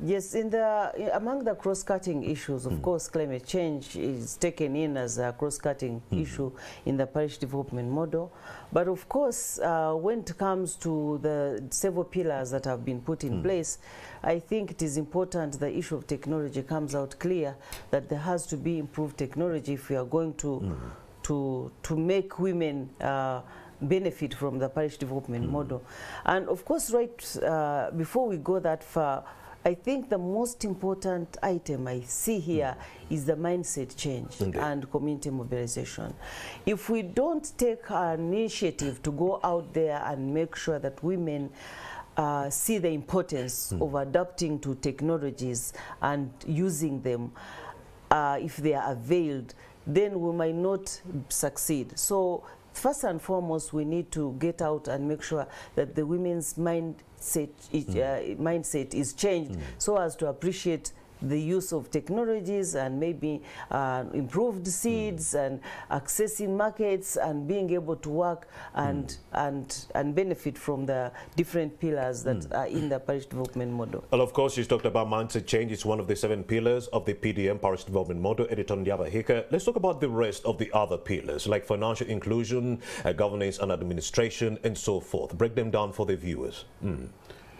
Yes, among the cross-cutting issues, of course, climate change is taken in as a cross-cutting issue in the parish development model. But of course, when it comes to the several pillars that have been put in place, I think it is important the issue of technology comes out clear, that there has to be improved technology if we are going to make women benefit from the parish development model. And of course, before we go that far, I think the most important item I see here is the mindset change and community mobilization. If we don't take an initiative to go out there and make sure that women see the importance of adapting to technologies and using them, if they are availed, then we might not succeed. So first and foremost, we need to get out and make sure that the women's mindset is changed so as to appreciate the use of technologies and maybe improved seeds and accessing markets and being able to work and benefit from the different pillars that are in the parish development model. Well, of course, you talked about mindset change. It's one of the 7 pillars of the PDM parish development model. Editor Ndiaba Hika. Let's talk about the rest of the other pillars, like financial inclusion, governance and administration, and so forth. Break them down for the viewers.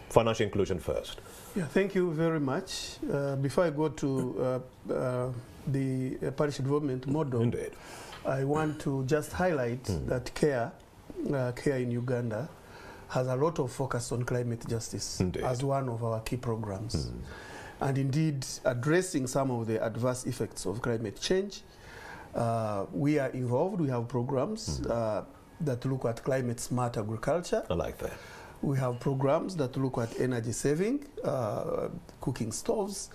Financial inclusion first. Yeah, thank you very much. Before I go to the parish development model, Indeed. I want to just highlight that CARE in Uganda has a lot of focus on climate justice as one of our key programs. And indeed, addressing some of the adverse effects of climate change, we are involved. We have programs that look at climate smart agriculture. I like that. We have programs that look at energy saving, cooking stoves.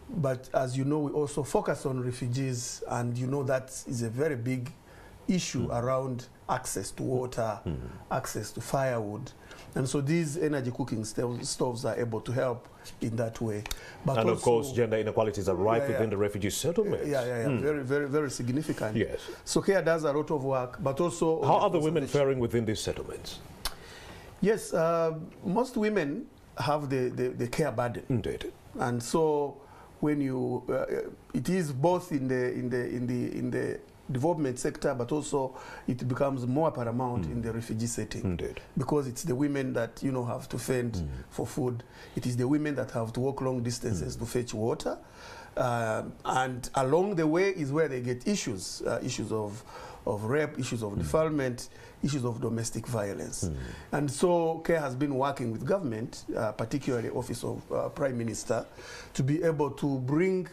But as you know, we also focus on refugees, and you know that is a very big issue around access to water, access to firewood. And so these energy cooking stoves are able to help in that way. But and also, of course, gender inequalities are rife within the refugee settlements. Very, very, very significant. Yes. So CARE does a lot of work, but also... How are the women faring within these settlements? Yes, most women have the care burden. Indeed. And so when you, it is both in the development sector, but also it becomes more paramount in the refugee setting. Indeed. Because it's the women that, you know, have to fend for food. It is the women that have to walk long distances to fetch water. And along the way is where they get issues, issues of rape, issues of defilement, issues of domestic violence. And so CARE has been working with government, particularly Office of Prime Minister, to be able to bring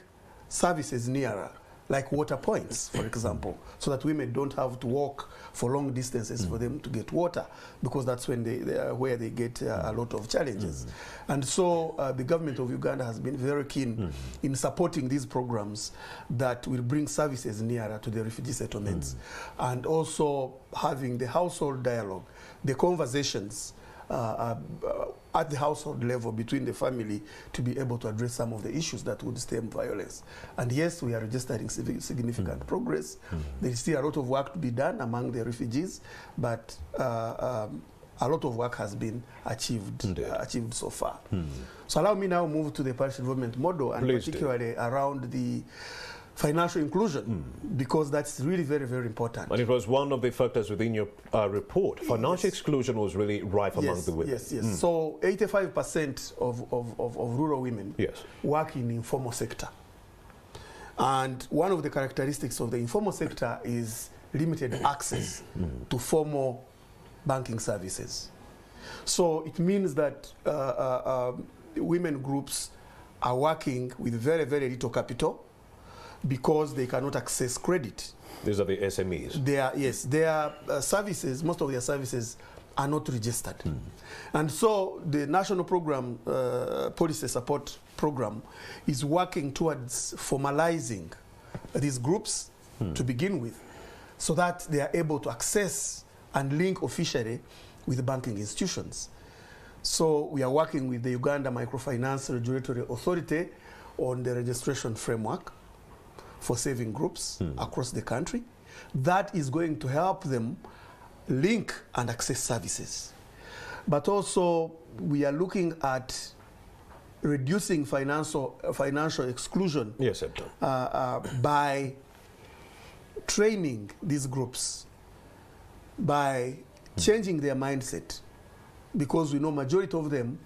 services nearer, like water points, for example, so that women don't have to walk for long distances for them to get water, because that's when where they get a lot of challenges. And so the government of Uganda has been very keen in supporting these programs that will bring services nearer to the refugee settlements, and also having the household dialogue, the conversations at the household level between the family to be able to address some of the issues that would stem violence. And yes, we are registering significant progress. There is still a lot of work to be done among the refugees, but a lot of work has been achieved so far. So allow me now move to the parish development model, and particularly around the financial inclusion, because that's really very, very important. And it was one of the factors within your report. Financial exclusion was really rife among the women. Yes. So 85% of rural women work in the informal sector. And one of the characteristics of the informal sector is limited access to formal banking services. So it means that women groups are working with very, very little capital because they cannot access credit. These are the SMEs. Their services, most of their services are not registered. And so the National Program, Policy Support Program, is working towards formalizing these groups to begin with, so that they are able to access and link officially with banking institutions. So we are working with the Uganda Microfinance Regulatory Authority on the registration framework for saving groups across the country. That is going to help them link and access services. But also we are looking at reducing financial exclusion by training these groups, by changing their mindset, because we know majority of them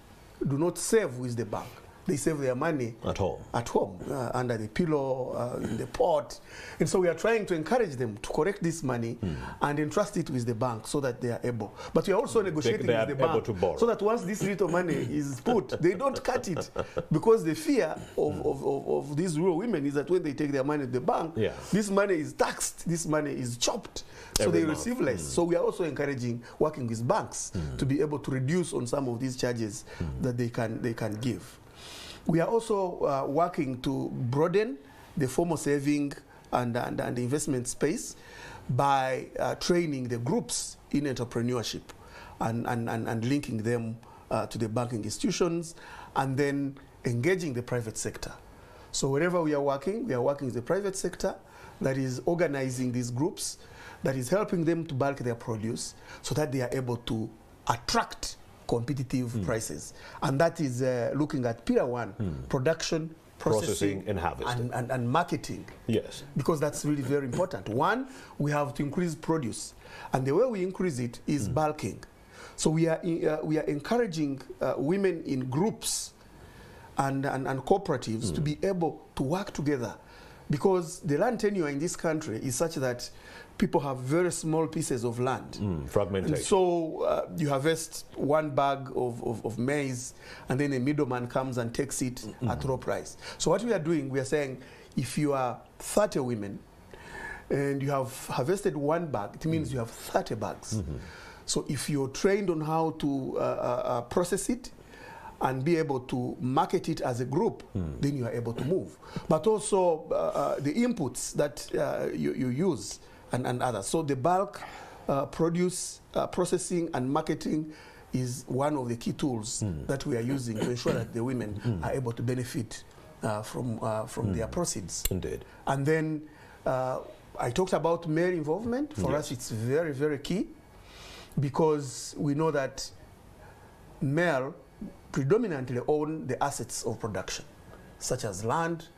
do not save with the bank. They save their money at home, under the pillow, in the pot. And so we are trying to encourage them to collect this money and entrust it with the bank so that they are able. But we are also negotiating with the bank so that once this little money is put, they don't cut it. Because the fear of these rural women is that when they take their money to the bank, this money is taxed, this money is chopped, so they receive less. So we are also encouraging working with banks to be able to reduce on some of these charges that they can give. We are also working to broaden the formal saving and investment space by training the groups in entrepreneurship and linking them to the banking institutions, and then engaging the private sector. So wherever we are working with the private sector that is organizing these groups, that is helping them to bulk their produce so that they are able to attract competitive prices. And that is looking at Pillar 1, production, processing and harvesting. And marketing. Yes. Because that's really very important. One, we have to increase produce. And the way we increase it is bulking. So we are encouraging women in groups and cooperatives to be able to work together. Because the land tenure in this country is such that people have very small pieces of land. Fragmentation. And so you harvest one bag of maize, and then a middleman comes and takes it at low price. So what we are doing, we are saying, if you are 30 women and you have harvested one bag, it means you have 30 bags. So if you're trained on how to process it and be able to market it as a group, then you are able to move. But also the inputs that you use and others. So the bulk produce processing and marketing is one of the key tools that we are using to ensure that the women are able to benefit from their proceeds. Indeed. And then I talked about male involvement. For us, it's very, very key, because we know that male predominantly own the assets of production, such as land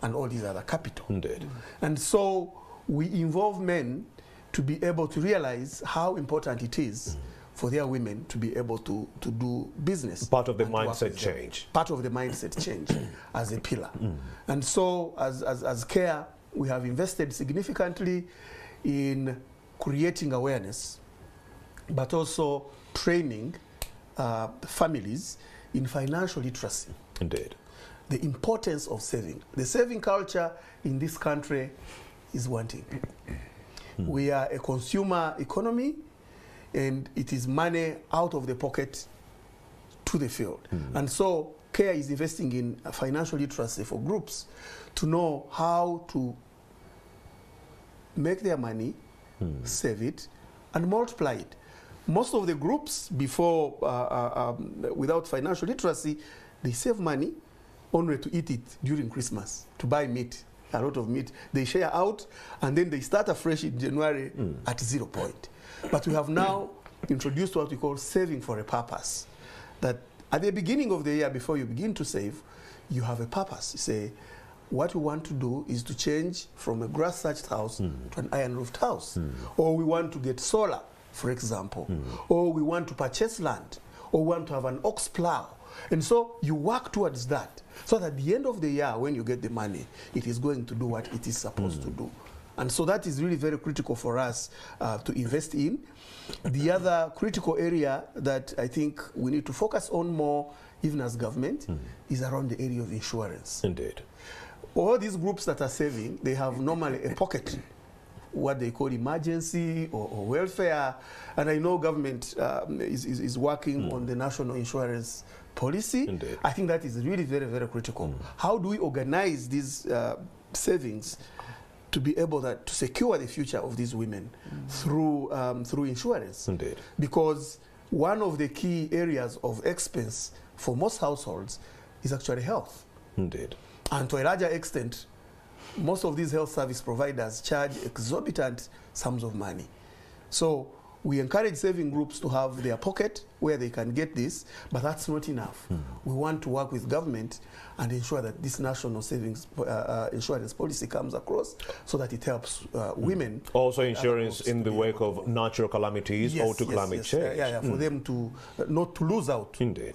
and all these other capital. Indeed. And so we involve men to be able to realize how important it is for their women to be able to do business. Part of the mindset change. Part of the mindset change as a pillar. And so as CARE, we have invested significantly in creating awareness, but also training families in financial literacy. Indeed. The importance of saving. The saving culture in this country is wanting. We are a consumer economy, and it is money out of the pocket to the field. And so CARE is investing in financial literacy for groups to know how to make their money, save it, and multiply it. Most of the groups before, without financial literacy, they save money only to eat it during Christmas, to buy meat, a lot of meat. They share out, and then they start afresh in January at 0 point. But we have now introduced what we call saving for a purpose. That at the beginning of the year, before you begin to save, you have a purpose. You say, what we want to do is to change from a grass-thatched house to an iron-roofed house. Or we want to get solar, for example. Or we want to purchase land. Or we want to have an ox plow. And so you work towards that, so that at the end of the year, when you get the money, it is going to do what it is supposed to do. And so that is really very critical for us to invest in. The other critical area that I think we need to focus on more, even as government, is around the area of insurance. Indeed. All these groups that are saving, they have normally a pocket, what they call emergency or welfare. And I know government is working on the national insurance policy. Indeed. I think that is really very, very critical. How do we organize these savings to be able to secure the future of these women through insurance? Indeed. Because one of the key areas of expense for most households is actually health. Indeed. And to a larger extent, most of these health service providers charge exorbitant sums of money. So we encourage saving groups to have their pocket where they can get this, but that's not enough. We want to work with government and ensure that this national savings insurance policy comes across so that it helps women. Also insurance in the wake of natural calamities or to climate change. For them to not to lose out. Indeed.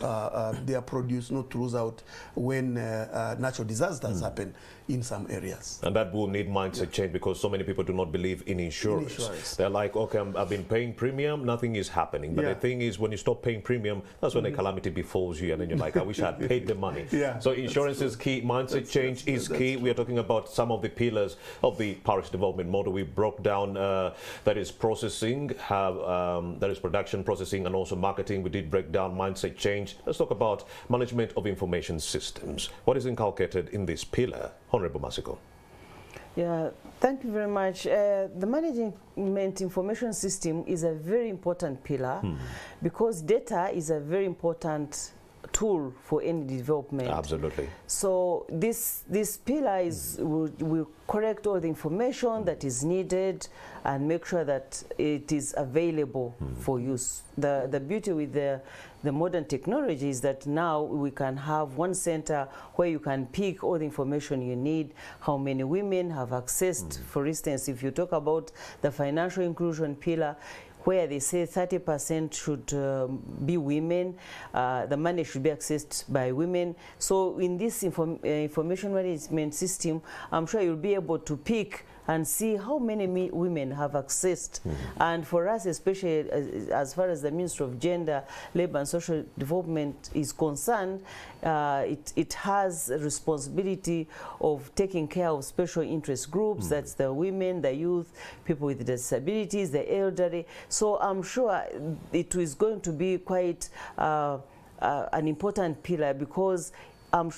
Their produce, not to lose out when natural disasters happen in some areas. And that will need mindset change, because so many people do not believe in insurance. They're like, okay, I've been paying premium, nothing is happening. But the thing is, when you stop paying premium, that's when a calamity befalls you, and then you're like, I wish I had paid the money. So insurance is key, mindset change is key. We are talking about some of the pillars of the parish development model. We broke down that is processing, that is production, processing, and also marketing. We did break down mindset change. Let's talk about management of information systems. What is inculcated in this pillar? Honorable Masiko. Yeah, thank you very much. The management information system is a very important pillar because data is a very important tool for any development. Absolutely. So this pillar will correct all the information that is needed and make sure that it is available for use. The beauty with the modern technology is that now we can have one center where you can pick all the information you need, how many women have accessed. For instance, if you talk about the financial inclusion pillar, where they say 30% should be women, the money should be accessed by women. So in this information management system, I'm sure you'll be able to pick and see how many women have accessed. And for us, especially as far as the Ministry of Gender, Labour and Social Development is concerned, it has a responsibility of taking care of special interest groups. That's the women, the youth, people with disabilities, the elderly. So I'm sure it is going to be quite an important pillar, because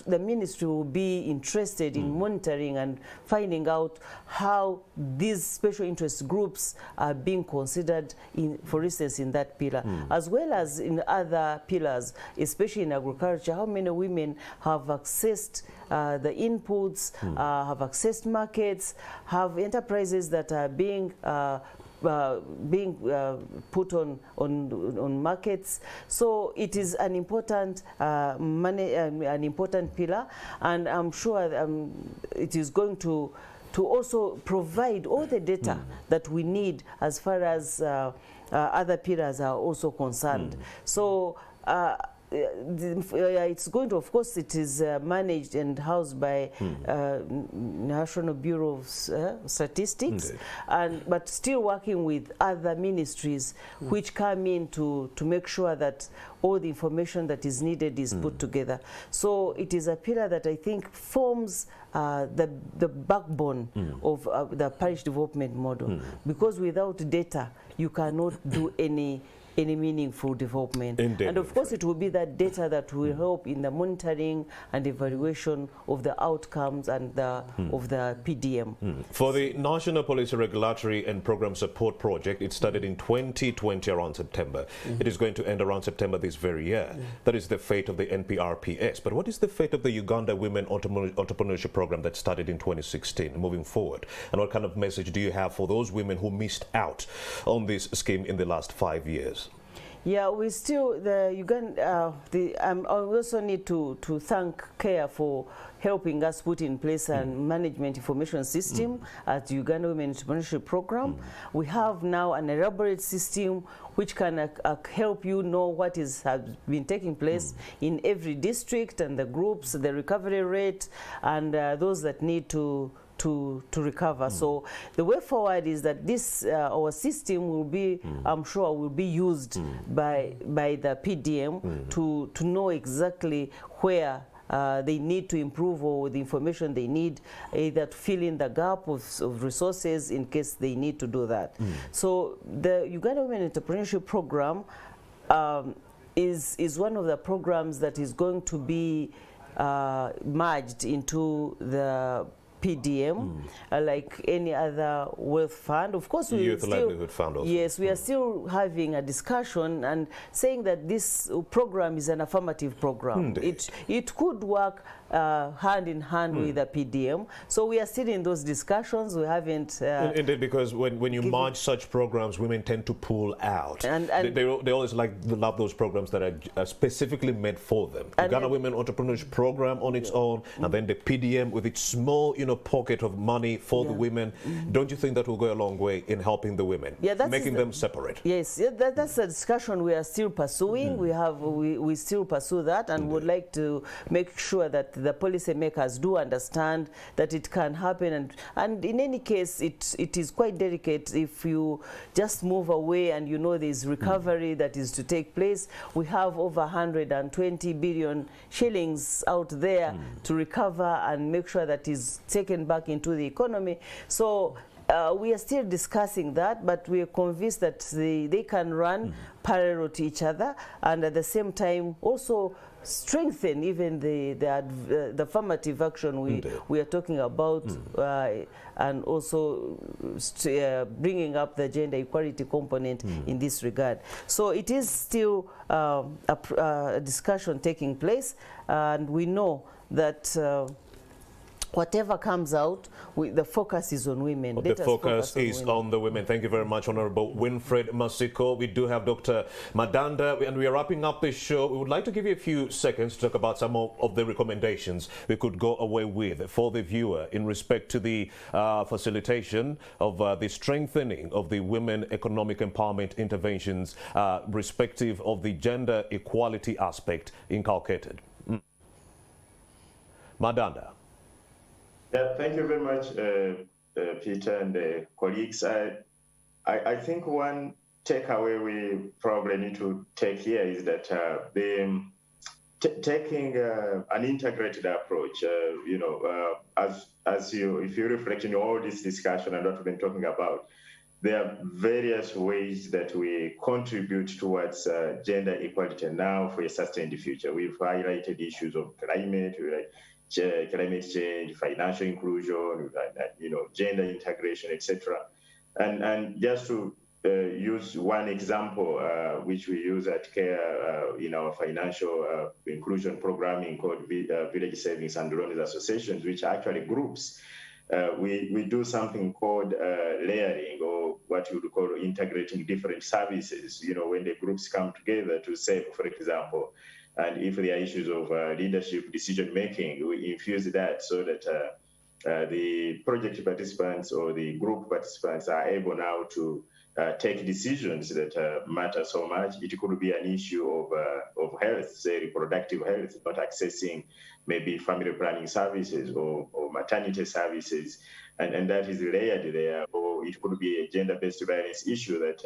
the ministry will be interested in monitoring and finding out how these special interest groups are being considered, for instance, in that pillar, as well as in other pillars, especially in agriculture. How many women have accessed the inputs, have accessed markets, have enterprises that are being put on markets. So it is an important an important pillar, and I'm sure it is going to also provide all the data that we need as far as other pillars are also concerned. So it's going to, of course, it is managed and housed by National Bureau of Statistics, but still working with other ministries which come in to make sure that all the information that is needed is put together. So it is a pillar that I think forms the backbone of the parish development model, because without data you cannot do any meaningful development. Indeed. And of course it will be that data that will help in the monitoring and evaluation of the outcomes and of the PDM. For the National Policy Regulatory and Program Support Project, it started in 2020 around September. It is going to end around September this very year. That is the fate of the NPRPS. But what is the fate of the Uganda Women Entrepreneurship Program that started in 2016 moving forward? And what kind of message do you have for those women who missed out on this scheme in the last 5 years? Yeah, we still, the Uganda, I also need to thank CARE for helping us put in place a management information system at the Uganda Women Entrepreneurship Program. We have now an elaborate system which can help you know what has been taking place in every district, and the groups, the recovery rate, and those that need to recover. So the way forward is that this our system will be, I'm sure, will be used by the PDM to know exactly where they need to improve, or the information they need, either to fill in the gap of resources in case they need to do that. So the Uganda Women Entrepreneurship Program is one of the programs that is going to be merged into the PDM, like any other wealth fund. Of course, we Youth still, Livelihood Fund also. Yes, we are still having a discussion and saying that this program is an affirmative program. It could work hand in hand with the PDM. So we are still in those discussions. We haven't. Indeed, because when you merge such programs, women tend to pull out. And they always love those programs that are specifically meant for them. Uganda Women Entrepreneurship Program on its own, and then the PDM with its small, pocket of money for the women. Don't you think that will go a long way in helping the women, making them separate? Yes, that's a discussion we are still pursuing. We still pursue that, and would like to make sure that the policymakers do understand that it can happen. And in any case, it is quite delicate if you just move away and there's recovery that is to take place. We have over 120 billion shillings out there to recover and make sure that is taken back into the economy. So we are still discussing that, but we are convinced that they can run parallel to each other, and at the same time also strengthen even the affirmative action we are talking about, and also bringing up the gender equality component in this regard. So it is still a discussion taking place, and we know that whatever comes out, the focus is on women. The focus is on the women. Thank you very much, Honorable Winfred Masiko. We do have Dr. Madanda, and we are wrapping up this show. We would like to give you a few seconds to talk about some of the recommendations we could go away with for the viewer in respect to the facilitation of the strengthening of the women economic empowerment interventions, respective of the gender equality aspect inculcated. Madanda. Yeah, thank you very much, Peter and colleagues. I think one takeaway we probably need to take here is that taking an integrated approach, if you reflect on all this discussion and what we've been talking about, there are various ways that we contribute towards gender equality now for a sustained future. We've highlighted issues of climate change, financial inclusion, gender integration, etc. And just to use one example, which we use at CARE in our financial inclusion programming called Village Savings and Loans Associations, which are actually groups. We do something called layering, or what you would call integrating different services, when the groups come together to save, for example. And if there are issues of leadership, decision-making, we infuse that so that the project participants or the group participants are able now to take decisions that matter so much. It could be an issue of health, say reproductive health, not accessing maybe family planning services or maternity services, and that is layered there. Or it could be a gender-based violence issue that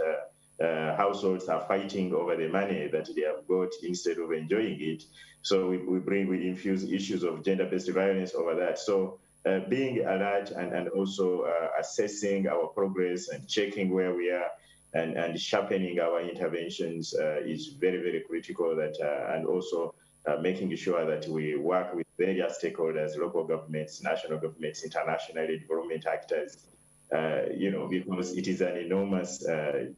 households are fighting over the money that they have got instead of enjoying it. So we infuse issues of gender-based violence over that. So being alert and also assessing our progress and checking where we are and sharpening our interventions is very, very critical. And also making sure that we work with various stakeholders, local governments, national governments, internationally, development actors, because it is an enormous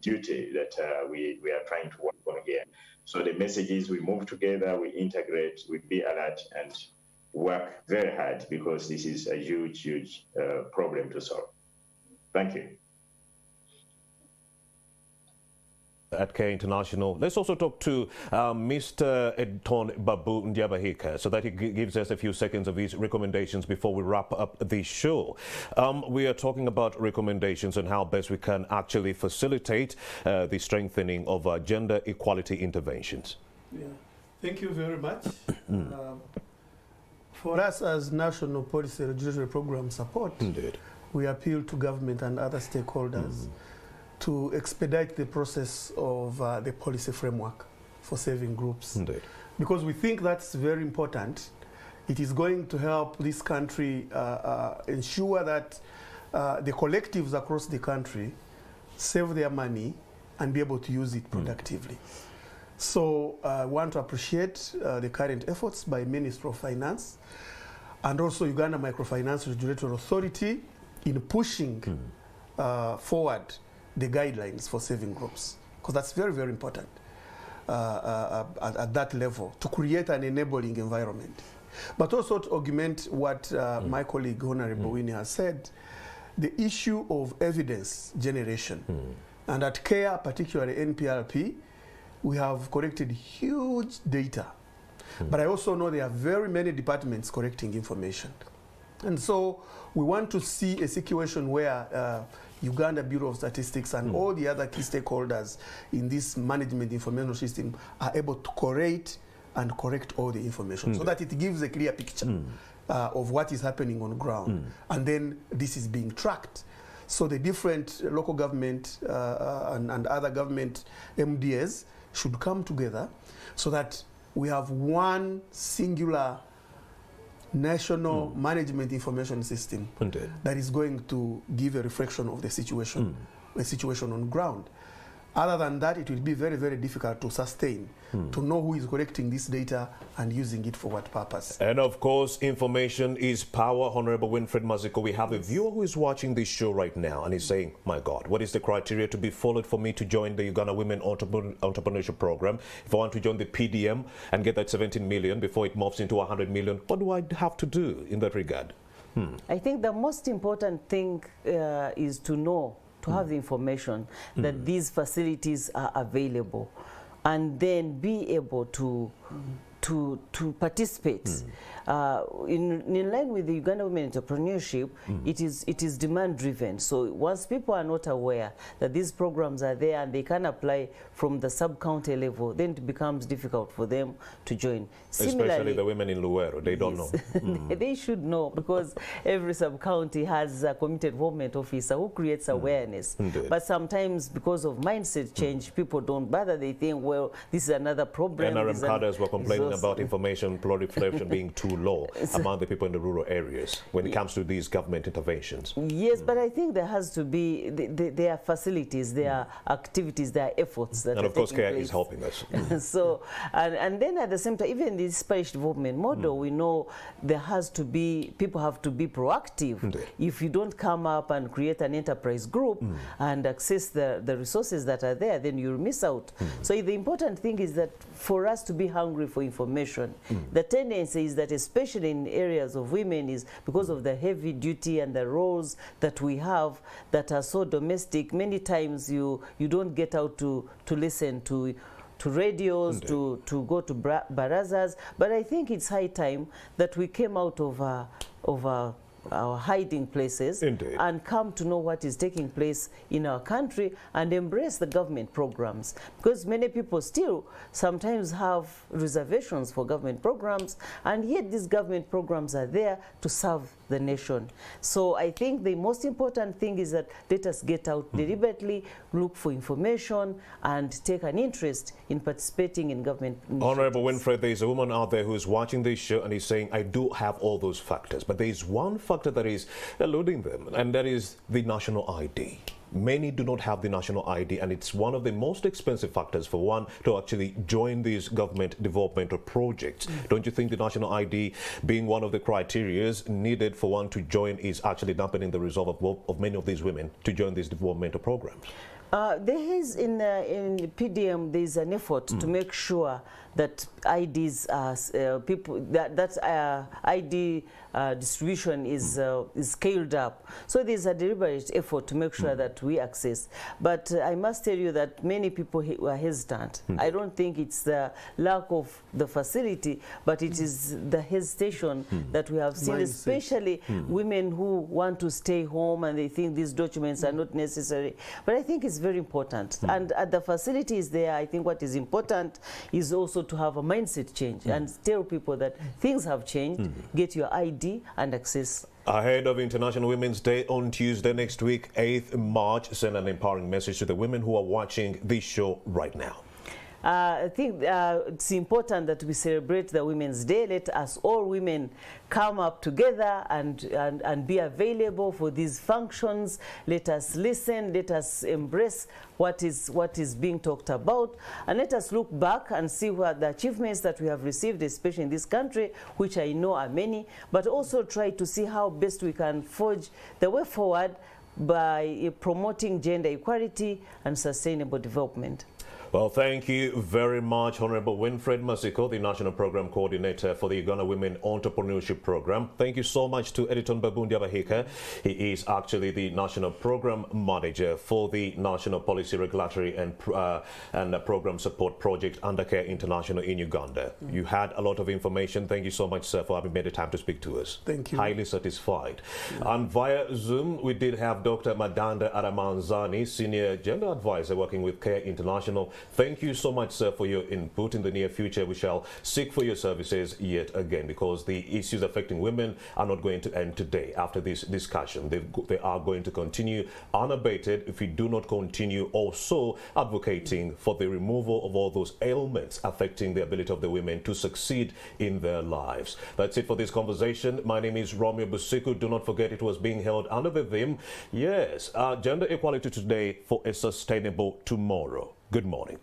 duty that we are trying to work on here. So the message is we move together, we integrate, we be alert, and work very hard, because this is a huge, huge problem to solve. Thank you. at Care International. Let's also talk to Mr. Edton Babu Ndiabahika so that he gives us a few seconds of his recommendations before we wrap up the show. We are talking about recommendations on how best we can actually facilitate the strengthening of gender equality interventions. Yeah. Thank you very much. For us as National Policy Regulatory Program Support, Indeed. we appeal to government and other stakeholders to expedite the process of the policy framework for saving groups. Indeed. Because we think that's very important. It is going to help this country ensure that the collectives across the country save their money and be able to use it productively. So I want to appreciate the current efforts by Ministry of Finance and also Uganda Microfinance Regulatory Authority in pushing forward the guidelines for saving groups, because that's very, very important at that level to create an enabling environment. But also to augment what my colleague Honorable Winnie has said, the issue of evidence generation. And at CARE, particularly NPRP, we have collected huge data. But I also know there are very many departments collecting information. And so we want to see a situation where Uganda Bureau of Statistics and all the other key stakeholders in this management information system are able to correlate and correct all the information so that it gives a clear picture of what is happening on ground. And then this is being tracked. So the different local government and other government MDAs should come together so that we have one singular national management information system that is going to give a reflection of the situation, the situation on ground. Other than that, it will be very, very difficult to sustain, to know who is collecting this data and using it for what purpose. And of course, information is power. Honorable Winfred Maziko, we have a viewer who is watching this show right now and is saying, my God, what is the criteria to be followed for me to join the Uganda Women Entrepreneurship Program? If I want to join the PDM and get that 17 million before it morphs into 100 million, what do I have to do in that regard? I think the most important thing is to know, to have the information that these facilities are available, and then be able to participate. In line with the Uganda Women Entrepreneurship, it is demand driven. So once people are not aware that these programs are there and they can apply from the sub-county level, then it becomes difficult for them to join. Especially the women in Luwero, they don't know. They should know, because every sub-county has a community development officer who creates awareness. But sometimes because of mindset change, people don't bother. They think, well, this is another problem. NRM cadres were complaining about information proliferation being too low among the people in the rural areas when it comes to these government interventions. Yes, but I think there has to be, there are facilities, there are activities, there are efforts that and are of course CARE place. is helping us. So, and then at the same time, even this parish development model, we know there has to be, people have to be proactive. If you don't come up and create an enterprise group and access the resources that are there, then you'll miss out. So the important thing is that for us to be hungry for information, the tendency is that especially in areas of women is because of the heavy duty and the roles that we have that are so domestic, many times you don't get out to listen to radios, to go to barazas. But I think it's high time that we came out of our hiding places and come to know what is taking place in our country and embrace the government programs, because many people still sometimes have reservations for government programs, and yet these government programs are there to serve the nation. So I think the most important thing is that let us get out deliberately, look for information and take an interest in participating in government initiatives. Honorable Winfred, there is a woman out there who is watching this show and is saying, I do have all those factors, but there is one factor that is eluding them, and that is the national ID. Many do not have the national ID, and it's one of the most expensive factors for one to actually join these government developmental projects. Don't you think the national ID being one of the criteria needed for one to join is actually dampening the resolve of many of these women to join these developmental programs? There is in PDM, there is an effort to make sure that IDs ID distribution is scaled up. So there's a deliberate effort to make sure that we access. But I must tell you that many people were hesitant. I don't think it's the lack of the facility, but it is the hesitation that we have seen, especially women who want to stay home and they think these documents are not necessary. But I think it's very important. And at the facilities there, I think what is important is also to have a mindset change and tell people that things have changed, get your ID and access. Ahead of International Women's Day on Tuesday next week, 8th March, send an empowering message to the women who are watching this show right now. I think it's important that we celebrate the Women's Day. Let us all women come up together and be available for these functions. Let us listen, let us embrace what is being talked about, and let us look back and see what the achievements that we have received, especially in this country, which I know are many, but also try to see how best we can forge the way forward by promoting gender equality and sustainable development. Well, thank you very much, Honorable Winfred Masiko, the National Program Coordinator for the Uganda Women Entrepreneurship Program. Thank you so much to Editon Babundi Abahika. He is actually the National Program Manager for the National Policy Regulatory and Program Support Project under Care International in Uganda. You had a lot of information. Thank you so much, sir, for having made the time to speak to us. Thank you. Highly satisfied. And via Zoom, we did have Dr. Madanda Aramanzani, Senior Gender Advisor working with Care International. Thank you so much, sir, for your input. In the near future, we shall seek for your services yet again, because the issues affecting women are not going to end today. After this discussion, they are going to continue unabated if we do not continue also advocating for the removal of all those ailments affecting the ability of the women to succeed in their lives. That's it for this conversation. My name is Romeo Busiku. Do not forget it was being held under the theme, yes, gender equality today for a sustainable tomorrow. Good morning.